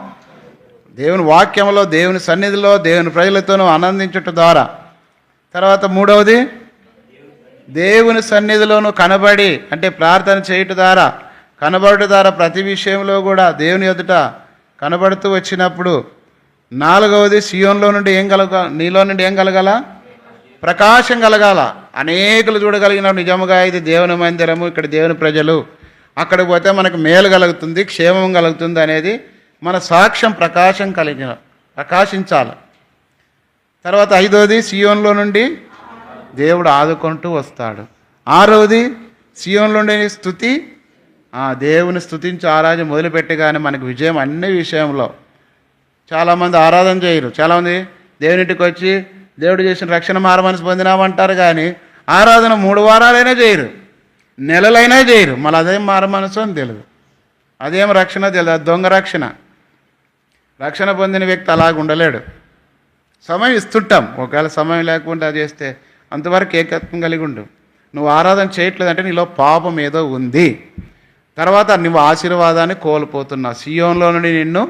దేవుని వాక్యంలో దేవుని సన్నిధిలో దేవుని ప్రజలతోనూ ఆనందించటం ద్వారా. తర్వాత మూడవది దేవుని సన్నిధిలోనూ కనబడి, అంటే ప్రార్థన చేయటం ద్వారా, కనబడటం ద్వారా ప్రతి విషయంలో కూడా దేవుని ఎదుట కనబడుతూ వచ్చినప్పుడు. నాలుగవది సియోన్లో నుండి నీలో నుండి ఏం కలగాల? ప్రకాశం కలగాల. అనేకులు చూడగలిగినప్పుడు నిజముగా ఇది దేవుని మందిరము, ఇక్కడ దేవుని ప్రజలు, అక్కడికి పోతే మనకు మేలు కలుగుతుంది, క్షేమం కలుగుతుంది అనేది మన సాక్ష్యం ప్రకాశించాలి. తర్వాత ఐదవది సియోన్లో నుండి దేవుడు ఆదుకుంటూ వస్తాడు. ఆరవది సియోన్లో నుండి స్తుతి, దేవుని స్తుతించి ఆరాధన మొదలుపెట్టగానే మనకు విజయం అన్ని విషయంలో. చాలామంది ఆరాధన చేయరు. చాలామంది దేవునింటికి వచ్చి దేవుడు చేసిన రక్షణ మారమనసు పొందినామంటారు, కానీ ఆరాధన 3 వారాలైనా చేయరు, నెలలైనా చేయరు. మళ్ళీ అదేం మారమనసు అని తెలియదు, అదేం రక్షణ తెలియదు. అది దొంగ రక్షణ. రక్షణ పొందిన వ్యక్తి అలాగ ఉండలేడు. సమయం ఇస్తుంటాం, ఒకవేళ సమయం లేకుండా చేస్తే అంతవరకు ఏకత్వం కలిగి ఉండు. నువ్వు ఆరాధన చేయట్లేదంటే నీలో పాపం ఏదో ఉంది. తర్వాత నువ్వు ఆశీర్వాదాన్ని కోల్పోతున్నావు. సియోన్లో నుండి నిన్ను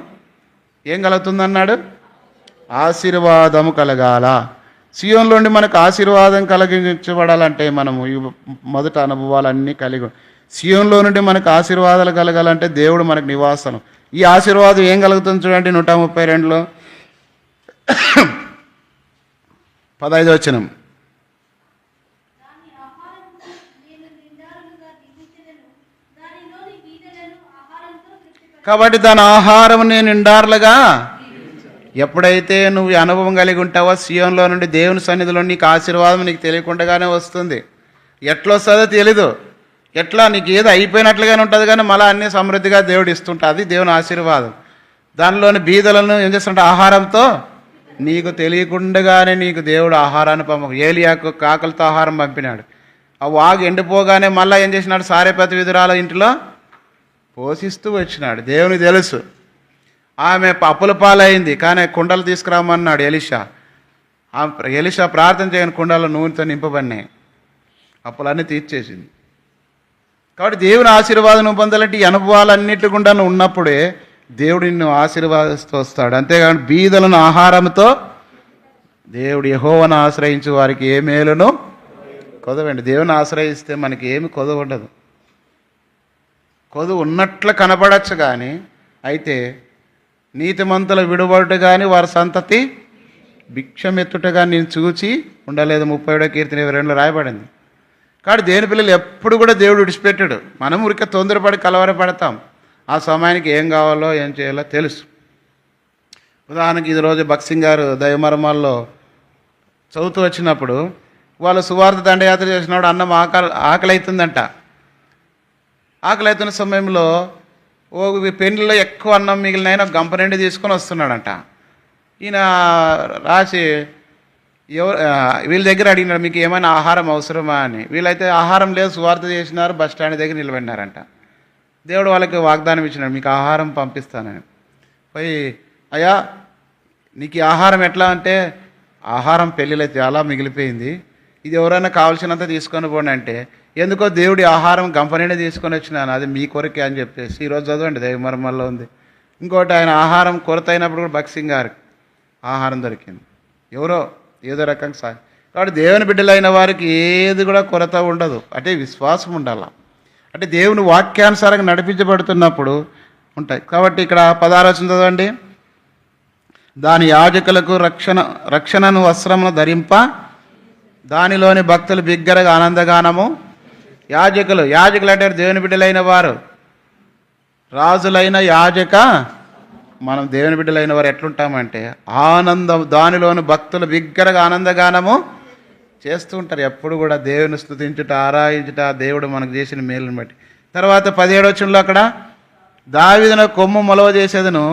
ఏం కలుగుతుందన్నాడు? ఆశీర్వాదము కలగాల. సియోన్లో నుండి మనకు ఆశీర్వాదం కలిగించబడాలంటే మనము ఈ మొదట అనుభవాలన్నీ కలిగి, సియోన్లో నుండి మనకు ఆశీర్వాదాలు కలగాలంటే దేవుడు మనకు నివాసనం. ఈ ఆశీర్వాదం ఏం కలుగుతుంది చూడండి 132లో 15వ వచనం. కాబట్టి దాని ఆహారం నేను నిండార్లుగా. ఎప్పుడైతే నువ్వు ఈ అనుభవం కలిగి ఉంటావో సియోన్లో నుండి దేవుని సన్నిధిలో నీకు ఆశీర్వాదం నీకు తెలియకుండానే వస్తుంది. ఎట్లా వస్తుందో తెలీదు, ఎట్లా నీకు ఏదో అయిపోయినట్లుగానే ఉంటుంది, కానీ మళ్ళీ అన్నీ సమృద్ధిగా దేవుడు ఇస్తుంటుంది. దేవుని ఆశీర్వాదం. దానిలోని బీదలను ఏం చేస్తుంటే ఆహారంతో నీకు తెలియకుండానే నీకు దేవుడు ఆహారాన్ని ఏలియాకు కాకలతో ఆహారం పంపినాడు. ఆ వాగు ఎండిపోగానే మళ్ళీ ఏం చేసినాడు? సారెపతి విధురాల ఇంటిలో పోషిస్తూ వచ్చినాడు. దేవునికి తెలుసు. ఆమె అప్పుల పాలైంది, కానీ కుండలు తీసుకురామన్నాడు ఎలీషా. ఎలీషా ప్రార్థన చేయని కుండలు నూనెతో నింపబడినాయి, అప్పులన్నీ తీర్చేసింది. కాబట్టి దేవుని ఆశీర్వాదం పొందాలంటే ఈ అనుభవాలన్నిటి గుండా ఉన్నప్పుడే దేవుడు నిన్ను ఆశీర్వాదిస్తూ వస్తాడు. అంతేగాని బీదలను ఆహారంతో దేవుడు యెహోవాను ఆశ్రయించు వారికి ఏ మేలును కొదవండి. దేవుని ఆశ్రయిస్తే మనకి ఏమి కొదవ ఉండదు. కొదువు ఉన్నట్లు కనపడచ్చు, కానీ అయితే నీతిమంతుల విడుబడుట కానీ వారి సంతతి భిక్షమెత్తుటగా నేను చూచి ఉండలేదు. 30వ కీర్తన 22లో రాయబడింది. కాబట్టి దేని పిల్లలు ఎప్పుడు కూడా దేవుడు విడిచిపెట్టాడు. మనం ఊరికే తొందరపడి కలవరపడతాం. ఆ సమయానికి ఏం కావాలో ఏం చేయాలో తెలుసు. ఉదాహరణకి ఇది రోజు భక్సింగ్ గారు దైవమర్మాల్లో చదువుతూ వచ్చినప్పుడు వాళ్ళు సువార్త దండయాత్ర చేసినప్పుడు అన్నం ఆకలి అవుతుందంట. ఆకలి అవుతున్న సమయంలో పెండ్లిలో ఎక్కువ అన్నం మిగిలిన గంప నిండి తీసుకొని వస్తున్నాడంట. ఈయన రాసి వీళ్ళ దగ్గర అడిగినాడు, మీకు ఏమైనా ఆహారం అవసరమా అని. వీళ్ళైతే ఆహారం లేదు, సువార్త చేసినారు, బస్ స్టాండ్ దగ్గర నిలబడినారంట. దేవుడు వాళ్ళకి వాగ్దానం ఇచ్చినాడు, మీకు ఆహారం పంపిస్తానని. పోయి అయ్యా నీకు ఈ ఆహారం ఎట్లా అంటే, ఆహారం పెళ్ళిలో చాలా మిగిలిపోయింది, ఇది ఎవరైనా కావాల్సినంత తీసుకొని పోండి అంటే, ఎందుకో దేవుడి ఆహారం గంపనిండా తీసుకొని వచ్చినాను, అది మీ కొరకే అని చెప్పేసి ఈరోజు చదవండి దైవమర్మల్లో ఉంది. ఇంకోటి ఆయన ఆహారం కొరత అయినప్పుడు కూడా భక్సింగ్ గారికి ఆహారం దొరికింది. ఎవరో ఏదో రకంగా కాబట్టి దేవుని బిడ్డలైన వారికి ఏది కూడా కొరత ఉండదు. అంటే విశ్వాసం ఉండాల. అంటే దేవుని వాక్యానుసారంగా నడిపించబడుతున్నప్పుడు ఉంటాయి. కాబట్టి ఇక్కడ 16వ వచనం చదవండి. దాని యాజకులకు రక్షణను వస్త్రమును ధరింప దానిలోని భక్తులు బిగ్గరగా ఆనందగానము. యాజకులు అంటే దేవుని బిడ్డలైన వారు, రాజులైన యాజక మనం దేవుని బిడ్డలైన వారు ఎట్లుంటామంటే ఆనందం, దానిలోని భక్తులు బిగ్గరగా ఆనందగానము చేస్తూ ఉంటారు. ఎప్పుడు కూడా దేవుని స్తుతించుట, ఆరాధించుట, దేవుడు మనకు చేసిన మేలుని బట్టి. తర్వాత 17వ వచనంలో అక్కడ దావీదును కొమ్ము మొలవ చేసేదను,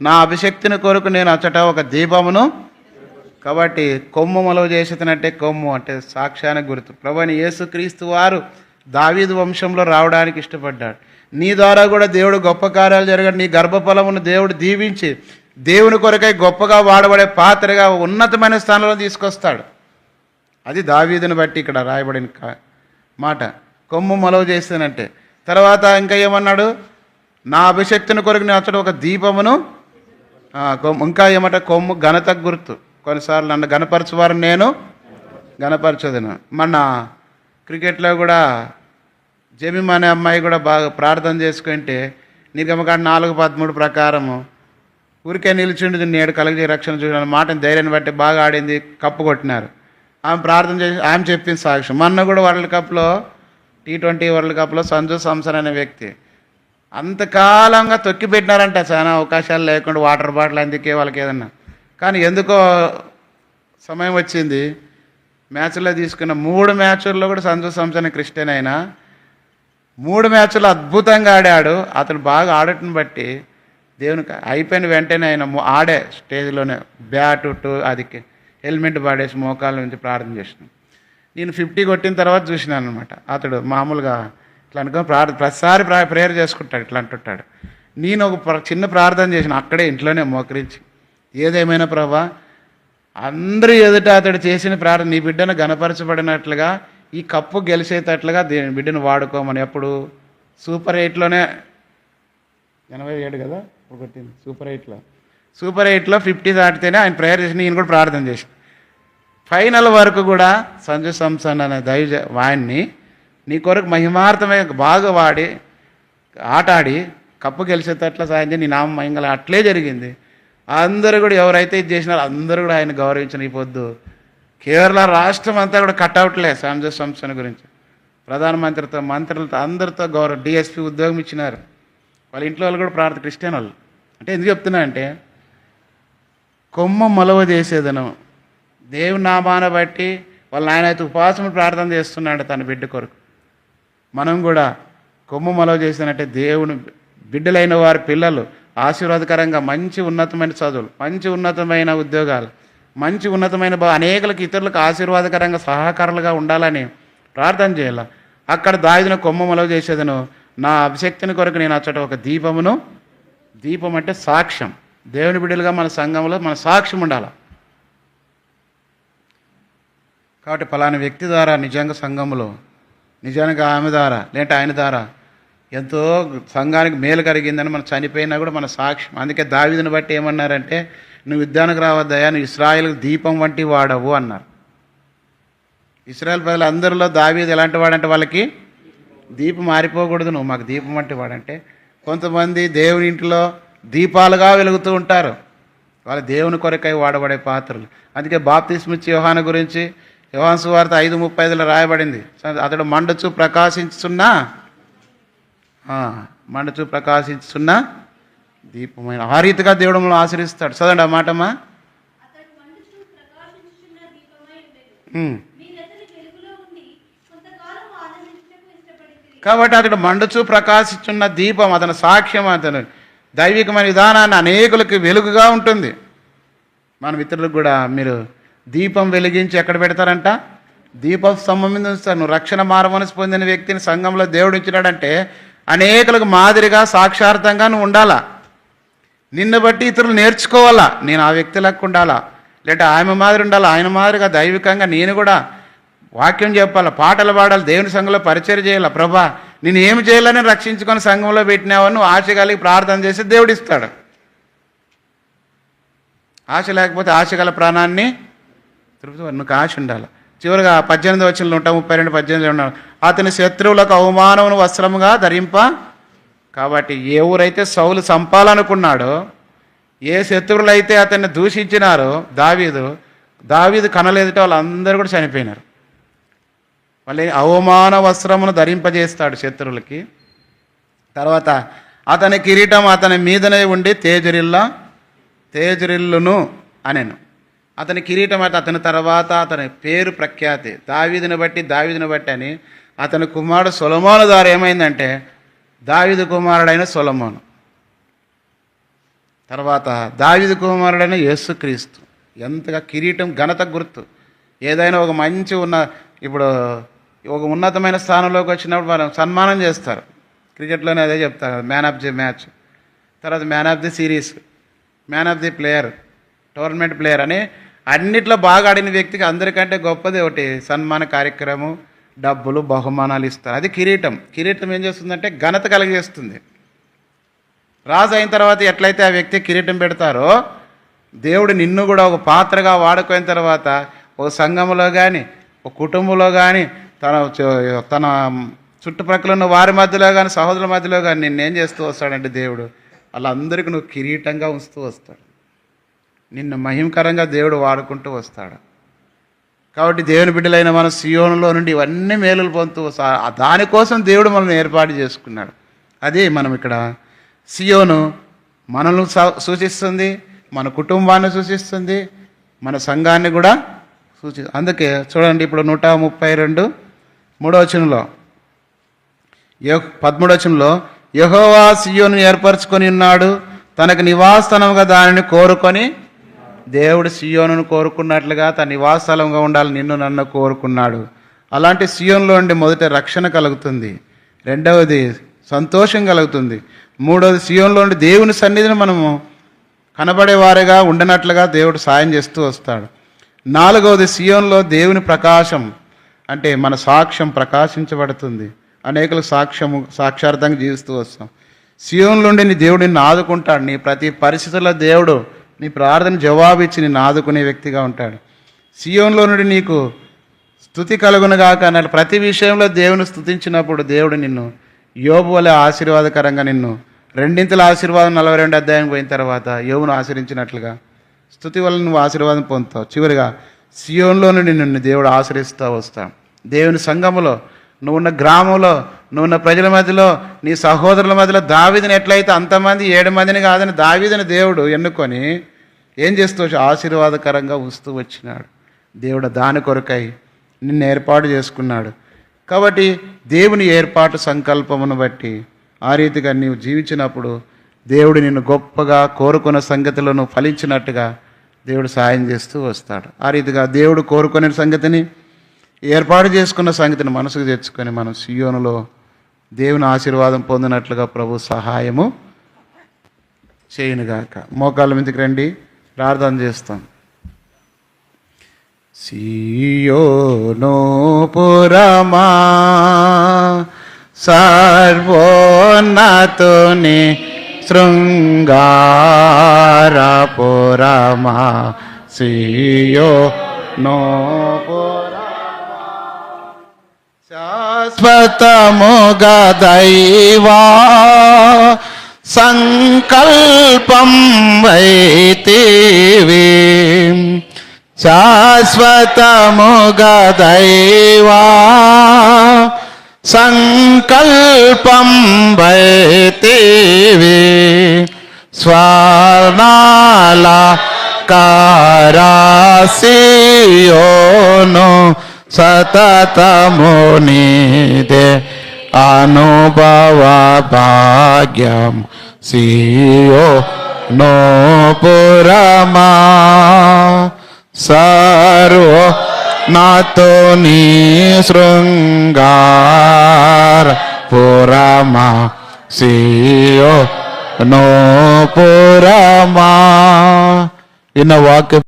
నా అభిషక్తిని కొరకు నేను అచ్చట ఒక దీపమును. కాబట్టి కొమ్ము మొలవ చేసేదనంటే కొమ్ము అంటే సాక్ష్యానికి గుర్తు. ప్రభువైన యేసుక్రీస్తు వారు దావీదు వంశంలో రావడానికి ఇష్టపడ్డాడు. నీ ద్వారా కూడా దేవుడు గొప్ప కార్యాలు జరగడు. నీ గర్భఫలమును దేవుడు దీవించి దేవుని కొరకై గొప్పగా వాడబడే పాత్రగా ఉన్నతమైన స్థానంలో తీసుకొస్తాడు. అది దావీదుని బట్టి ఇక్కడ రాయబడిన మాట. కొమ్ము మొలవ చేస్తానంటే తర్వాత ఇంకా ఏమన్నాడు, నా అభిషక్తిని కొరకు నేను అతడు ఒక దీపమును ఇంకా ఏమంటే కొమ్ము ఘనత గుర్తు. కొన్నిసార్లు నన్ను గణపరచువారు నేను గణపరచదును. మన క్రికెట్లో కూడా జమీమ్ అనే అమ్మాయి కూడా బాగా ప్రార్థన చేసుకుంటే నిర్గమకాండ 4:13 ప్రకారము ఊరికే నిలిచిండి నేడు కలిగి రక్షణ చూసిన మాటని ధైర్యాన్ని బట్టి బాగా ఆడింది, కప్పు కొట్టినారు. ఆమె ప్రార్థన చేసి ఆమె చెప్పింది సాక్ష్యం. మొన్న కూడా వరల్డ్ కప్లో T20 వరల్డ్ కప్లో సంజు సామ్సన్ అనే వ్యక్తి అంతకాలంగా తొక్కి పెట్టినారంట, చాలా అవకాశాలు లేకుండా వాటర్ బాటిల్ అందుకే వాళ్ళకి ఏదన్నా. కానీ ఎందుకో సమయం వచ్చింది, మ్యాచ్లో తీసుకున్న 3 మ్యాచ్ల్లో కూడా సంజు సామ్సన్ క్రిస్టియన్ అయినా 3 మ్యాచ్లు అద్భుతంగా ఆడాడు. అతను బాగా ఆడటం బట్టి దేవునికి అయిపోయిన వెంటనే ఆయన ఆడే స్టేజ్లోనే బ్యాట్ అది హెల్మెట్ పడేసి మోకాళ్ళ నుంచి ప్రార్థన చేసినాను. నేను 50 కొట్టిన తర్వాత చూసినాను అనమాట. అతడు మామూలుగా ఇట్లా అనుకో ప్రతిసారి ప్రేయర్ చేసుకుంటాడు, ఇట్లా అంటుంటాడు. నేను ఒక చిన్న ప్రార్థన చేసిన అక్కడే ఇంట్లోనే మోకరించి, ఏదేమైనా ప్రభా అందరూ ఎదుట అతడు చేసిన ప్రార్థన నీ బిడ్డను గణపరచబడినట్లుగా ఈ కప్పు గెలిచేటట్లుగా బిడ్డను వాడుకోమని. అప్పుడు సూపర్ 8లోనే 87 కదా కొట్టింది, సూపర్ 8లో 50 దాటితేనే ఆయన ప్రేయర్ చేసి నేను కూడా ప్రార్థన చేసిన. ఫైనల్ వరకు కూడా సంజు సామ్సన్ అనే వాడిని నీ కొరకు మహిమార్థమై బాగా వాడి ఆడి కప్పు గెలిచేటట్లా సాయం చేసి నీ నామం మహింగల అట్లే జరిగింది. అందరూ కూడా ఎవరైతే ఇది చేసినారో అందరూ కూడా ఆయన గౌరవించిన ఈ పొద్దు కేరళ రాష్ట్రం అంతా కూడా కట్అవుట్లే సంజు సామ్సన్ గురించి. ప్రధానమంత్రితో మంత్రులతో అందరితో DSP ఉద్యోగం ఇచ్చినారు. వాళ్ళ ఇంట్లో వాళ్ళు కూడా క్రిస్టియన్ వాళ్ళు. అంటే ఎందుకు చెప్తున్నా అంటే కొమ్మ మొలవ చేసేదను దేవుని నామాన బట్టి వాళ్ళ ఆయన అయితే ఉపవాసం ప్రార్థన చేస్తున్నాడు తన బిడ్డ కొరకు. మనం కూడా కొమ్మ మొలవ చేసినట్టే దేవుని బిడ్డలైన వారి పిల్లలు ఆశీర్వాదకరంగా మంచి ఉన్నతమైన చదువులు, మంచి ఉన్నతమైన ఉద్యోగాలు, మంచి ఉన్నతమైన అనేకలకు ఇతరులకు ఆశీర్వాదకరంగా సహకారులుగా ఉండాలని ప్రార్థన చేయాలి. అక్కడ దావీదును కొమ్మ మొలవ చేసేదను నా అభిషక్తిని కొరకు నేను అచ్చట ఒక దీపమును. దీపం అంటే సాక్ష్యం. దేవుని బిడ్డలుగా మన సంఘంలో మన సాక్ష్యం ఉండాలి. కాబట్టి ఫలానా వ్యక్తి ద్వారా నిజంగా సంఘంలో నిజంగా ఆమె ద్వారా లేదంటే ఆయన ద్వారా ఎంతో సంఘానికి మేలు కలిగిందని మనం చనిపోయినా కూడా మన సాక్ష్యం. అందుకే దావీదుని బట్టి ఏమన్నారంటే నువ్వు యుద్ధానికి రావద్దయా, నువ్వు ఇశ్రాయేలుకు దీపం వంటి వాడవు అన్నారు. ఇశ్రాయేల్ ప్రజలు అందరిలో దావీదు ఎలాంటి వాడంటే వాళ్ళకి దీపం మారిపోకూడదు, నువ్వు మాకు దీపం వంటి వాడంటే. కొంతమంది దేవుని ఇంట్లో దీపాలుగా వెలుగుతూ ఉంటారు, వాళ్ళ దేవుని కొరకై వాడబడే పాత్రలు. అందుకే బాప్తిస్మిచ్చి యోహాను గురించి యోహాను సువార్త 5:35 రాయబడింది, అతడు మండుచు ప్రకాశించుచున్న దీపమైన. ఆ రీతిగా దేవుడు మనల్ని ఆశ్రయిస్తాడు. చదవండి ఆ మాటమ్మా. కాబట్టి అతడు మండుచు ప్రకాశించున్న దీపం, అతని సాక్ష్యం, అతను దైవికమైన విధానాన్ని అనేకులకు వెలుగుగా ఉంటుంది. మన మిత్రులకు కూడా మీరు దీపం వెలిగించి ఎక్కడ పెడతారంట? దీపం స్తంభం మీద ఉంచుతారు. నువ్వు రక్షణ మారమనసు పొందిన వ్యక్తిని సంఘంలో దేవుడు ఇచ్చినాడంటే అనేకులకు మాదిరిగా సాక్షార్థంగా నువ్వు ఉండాలా. నిన్ను బట్టి ఇతరులు నేర్చుకోవాలా, నేను ఆ వ్యక్తి లెక్క ఉండాలా, లేదంటే ఆమె మాదిరి ఉండాలా, ఆయన మాదిరిగా దైవికంగా నేను కూడా వాక్యం చెప్పాలా, పాటలు పాడాలి, దేవుని సంఘంలో పరిచయం చేయాలి. ప్రభా నేను ఏమి చేయాలని రక్షించుకొని సంఘంలో పెట్టినావని నువ్వు ఆశ కలిగి ప్రార్థన చేసి దేవుడు ఇస్తాడు. ఆశ లేకపోతే ఆశ గల ప్రాణాన్ని నువ్వు ఆశ ఉండాలి. చివరిగా 18 వచనంలో 132:18 ఉన్నాడు. అతని శత్రువులకు అవమానమును వస్త్రముగా ధరింప. కాబట్టి ఎవరైతే సౌలు చంపాలనుకున్నాడో, ఏ శత్రువులు అయితే అతన్ని దూషించినారో దావీదు కనలేదుట వాళ్ళందరూ కూడా చనిపోయినారు. మళ్ళీ అవమాన వస్త్రమును ధరింపజేస్తాడు శత్రువులకి. తర్వాత అతని కిరీటం అతని మీదనే ఉండి తేజరిల్లును అనేను. అతని కిరీటం అంటే అతని తర్వాత అతని పేరు ప్రఖ్యాతి దావీదుని బట్టి అని. అతని కుమారుడు సొలొమోను ద్వారా ఏమైందంటే దావీదు కుమారుడైన సొలొమోను, తర్వాత దావీదు కుమారుడైన యేసుక్రీస్తు. ఎంతగా కిరీటం ఘనత గుర్తు. ఏదైనా ఒక మంచి ఇప్పుడు ఒక ఉన్నతమైన స్థానంలోకి వచ్చినప్పుడు మనం సన్మానం చేస్తారు. క్రికెట్లోనే అదే చెప్తారు, మ్యాన్ ఆఫ్ ది మ్యాచ్, తర్వాత man of the series, man of the player, tournament player అని అన్నిట్లో బాగా ఆడిన వ్యక్తికి అందరికంటే గొప్పది ఒకటి సన్మాన కార్యక్రమం, డబ్బులు, బహుమానాలు ఇస్తారు. అది కిరీటం. కిరీటం ఏం చేస్తుందంటే ఘనత కలిగజేస్తుంది. రాజు అయిన తర్వాత ఎట్లయితే ఆ వ్యక్తి కిరీటం పెడతారో, దేవుడు నిన్ను కూడా ఒక పాత్రగా వాడుకోయిన తర్వాత ఒక సంఘంలో కానీ, ఒక కుటుంబంలో కానీ, తన చుట్టుప్రక్కల ఉన్న వారి మధ్యలో కానీ, సహోదరుల మధ్యలో కానీ నిన్నేం చేస్తూ వస్తాడంటే దేవుడు వాళ్ళందరికీ నువ్వు కిరీటంగా ఉంచుతూ వస్తాడు. నిన్ను మహిమకరంగా దేవుడు వాడుకుంటూ వస్తాడు. కాబట్టి దేవుని బిడ్డలైన మన సియోనులో నుండి ఇవన్నీ మేలులు పొందుతూ దానికోసం దేవుడు మనల్ని ఏర్పాటు చేసుకున్నాడు. అదే మనం ఇక్కడ సియోను మనల్ని సూచిస్తుంది, మన కుటుంబాన్ని సూచిస్తుంది, మన సంఘాన్ని కూడా అందుకే చూడండి, ఇప్పుడు 132 13వ వచనంలో యెహోవా సియోను ఏర్పరచుకొని ఉన్నాడు, తనకు నివాసస్థలంగా దానిని కోరుకొని. దేవుడు సియోనును కోరుకున్నట్లుగా తన నివాసస్థలంగా ఉండాలి నిన్ను నన్ను కోరుకున్నాడు. అలాంటి సియోనులో నుండి మొదట రక్షణ కలుగుతుంది, రెండవది సంతోషం కలుగుతుంది, మూడవది సియోనులో నుండి దేవుని సన్నిధిని మనము కనబడేవారుగా ఉండనట్లుగా దేవుడు సాయం చేస్తూ వస్తాడు. నాలుగవది సియోనులో దేవుని ప్రకాశం, అంటే మన సాక్ష్యం ప్రకాశించబడుతుంది. అనేకులకు సాక్షార్థంగా జీవిస్తూ వస్తాం. సియోనులో నుండి నీ దేవుడు నిన్ను ఆదుకుంటాడు. నీ ప్రతి పరిస్థితుల్లో దేవుడు నీ ప్రార్థన జవాబిచ్చి నిన్ను ఆదుకునే వ్యక్తిగా ఉంటాడు. సియోనులో నుండి నీకు స్తుతి కలుగునుగాక అన్నట్టు ప్రతి విషయంలో దేవుని స్తుతించినప్పుడు దేవుడు నిన్ను యోబు వలె ఆశీర్వాదకరంగా నిన్ను రెండింతల ఆశీర్వాదం 42 అధ్యాయం పోయిన తర్వాత యోబును ఆశ్రయించినట్లుగా స్తుతి వల్ల నువ్వు ఆశీర్వాదం పొందుతావు. చివరిగా సియోనులో నుండి నిన్ను దేవుడు ఆశ్రయిస్తూ వస్తాడు. దేవుని సంఘములో, నువ్వున్న గ్రామంలో, నువ్వున్న ప్రజల మధ్యలో, నీ సహోదరుల మధ్యలో దావీదుని ఎట్లయితే అంతమంది 7 మందిని కాదని దావీదుని దేవుడు ఎన్నుకొని ఏం చేస్తూ ఆశీర్వాదకరంగా వస్తూ వచ్చినాడు. దేవుడు దాని కొరకై నిన్ను ఏర్పాటు చేసుకున్నాడు. కాబట్టి దేవుని ఏర్పాటు సంకల్పమును బట్టి ఆ రీతిగా నీవు జీవించినప్పుడు దేవుడు నిన్ను గొప్పగా కోరుకున్న సంగతిలో నువ్వు ఫలించినట్టుగా దేవుడు సాయం చేస్తూ వస్తాడు. ఆ రీతిగా దేవుడు కోరుకునే సంగతిని, ఏర్పాటు చేసుకున్న సంగతిని మనసుకు తెచ్చుకొని మనం సియోనులో దేవుని ఆశీర్వాదం పొందినట్లుగా ప్రభు సహాయము చేయనుగాక. మోకాళ్ళ మీదకి రండి, ప్రార్థన చేస్తాం. సియోను పురమా సర్వోన్నతుని శృంగారపురమా, సియోను శాశ్వతముగా దైవా సంకల్పం వైతివి, శాశ్వతముగా దైవా సంకల్పం వైతివి, స్వర్ణాల కారాసియోను సతతము నీదే అనుభవ భాగ్యం, సియోను పురమా సర్వ నాతో నీ శృంగార పురమా, సియోను పురమా. ఇన్న వాక్య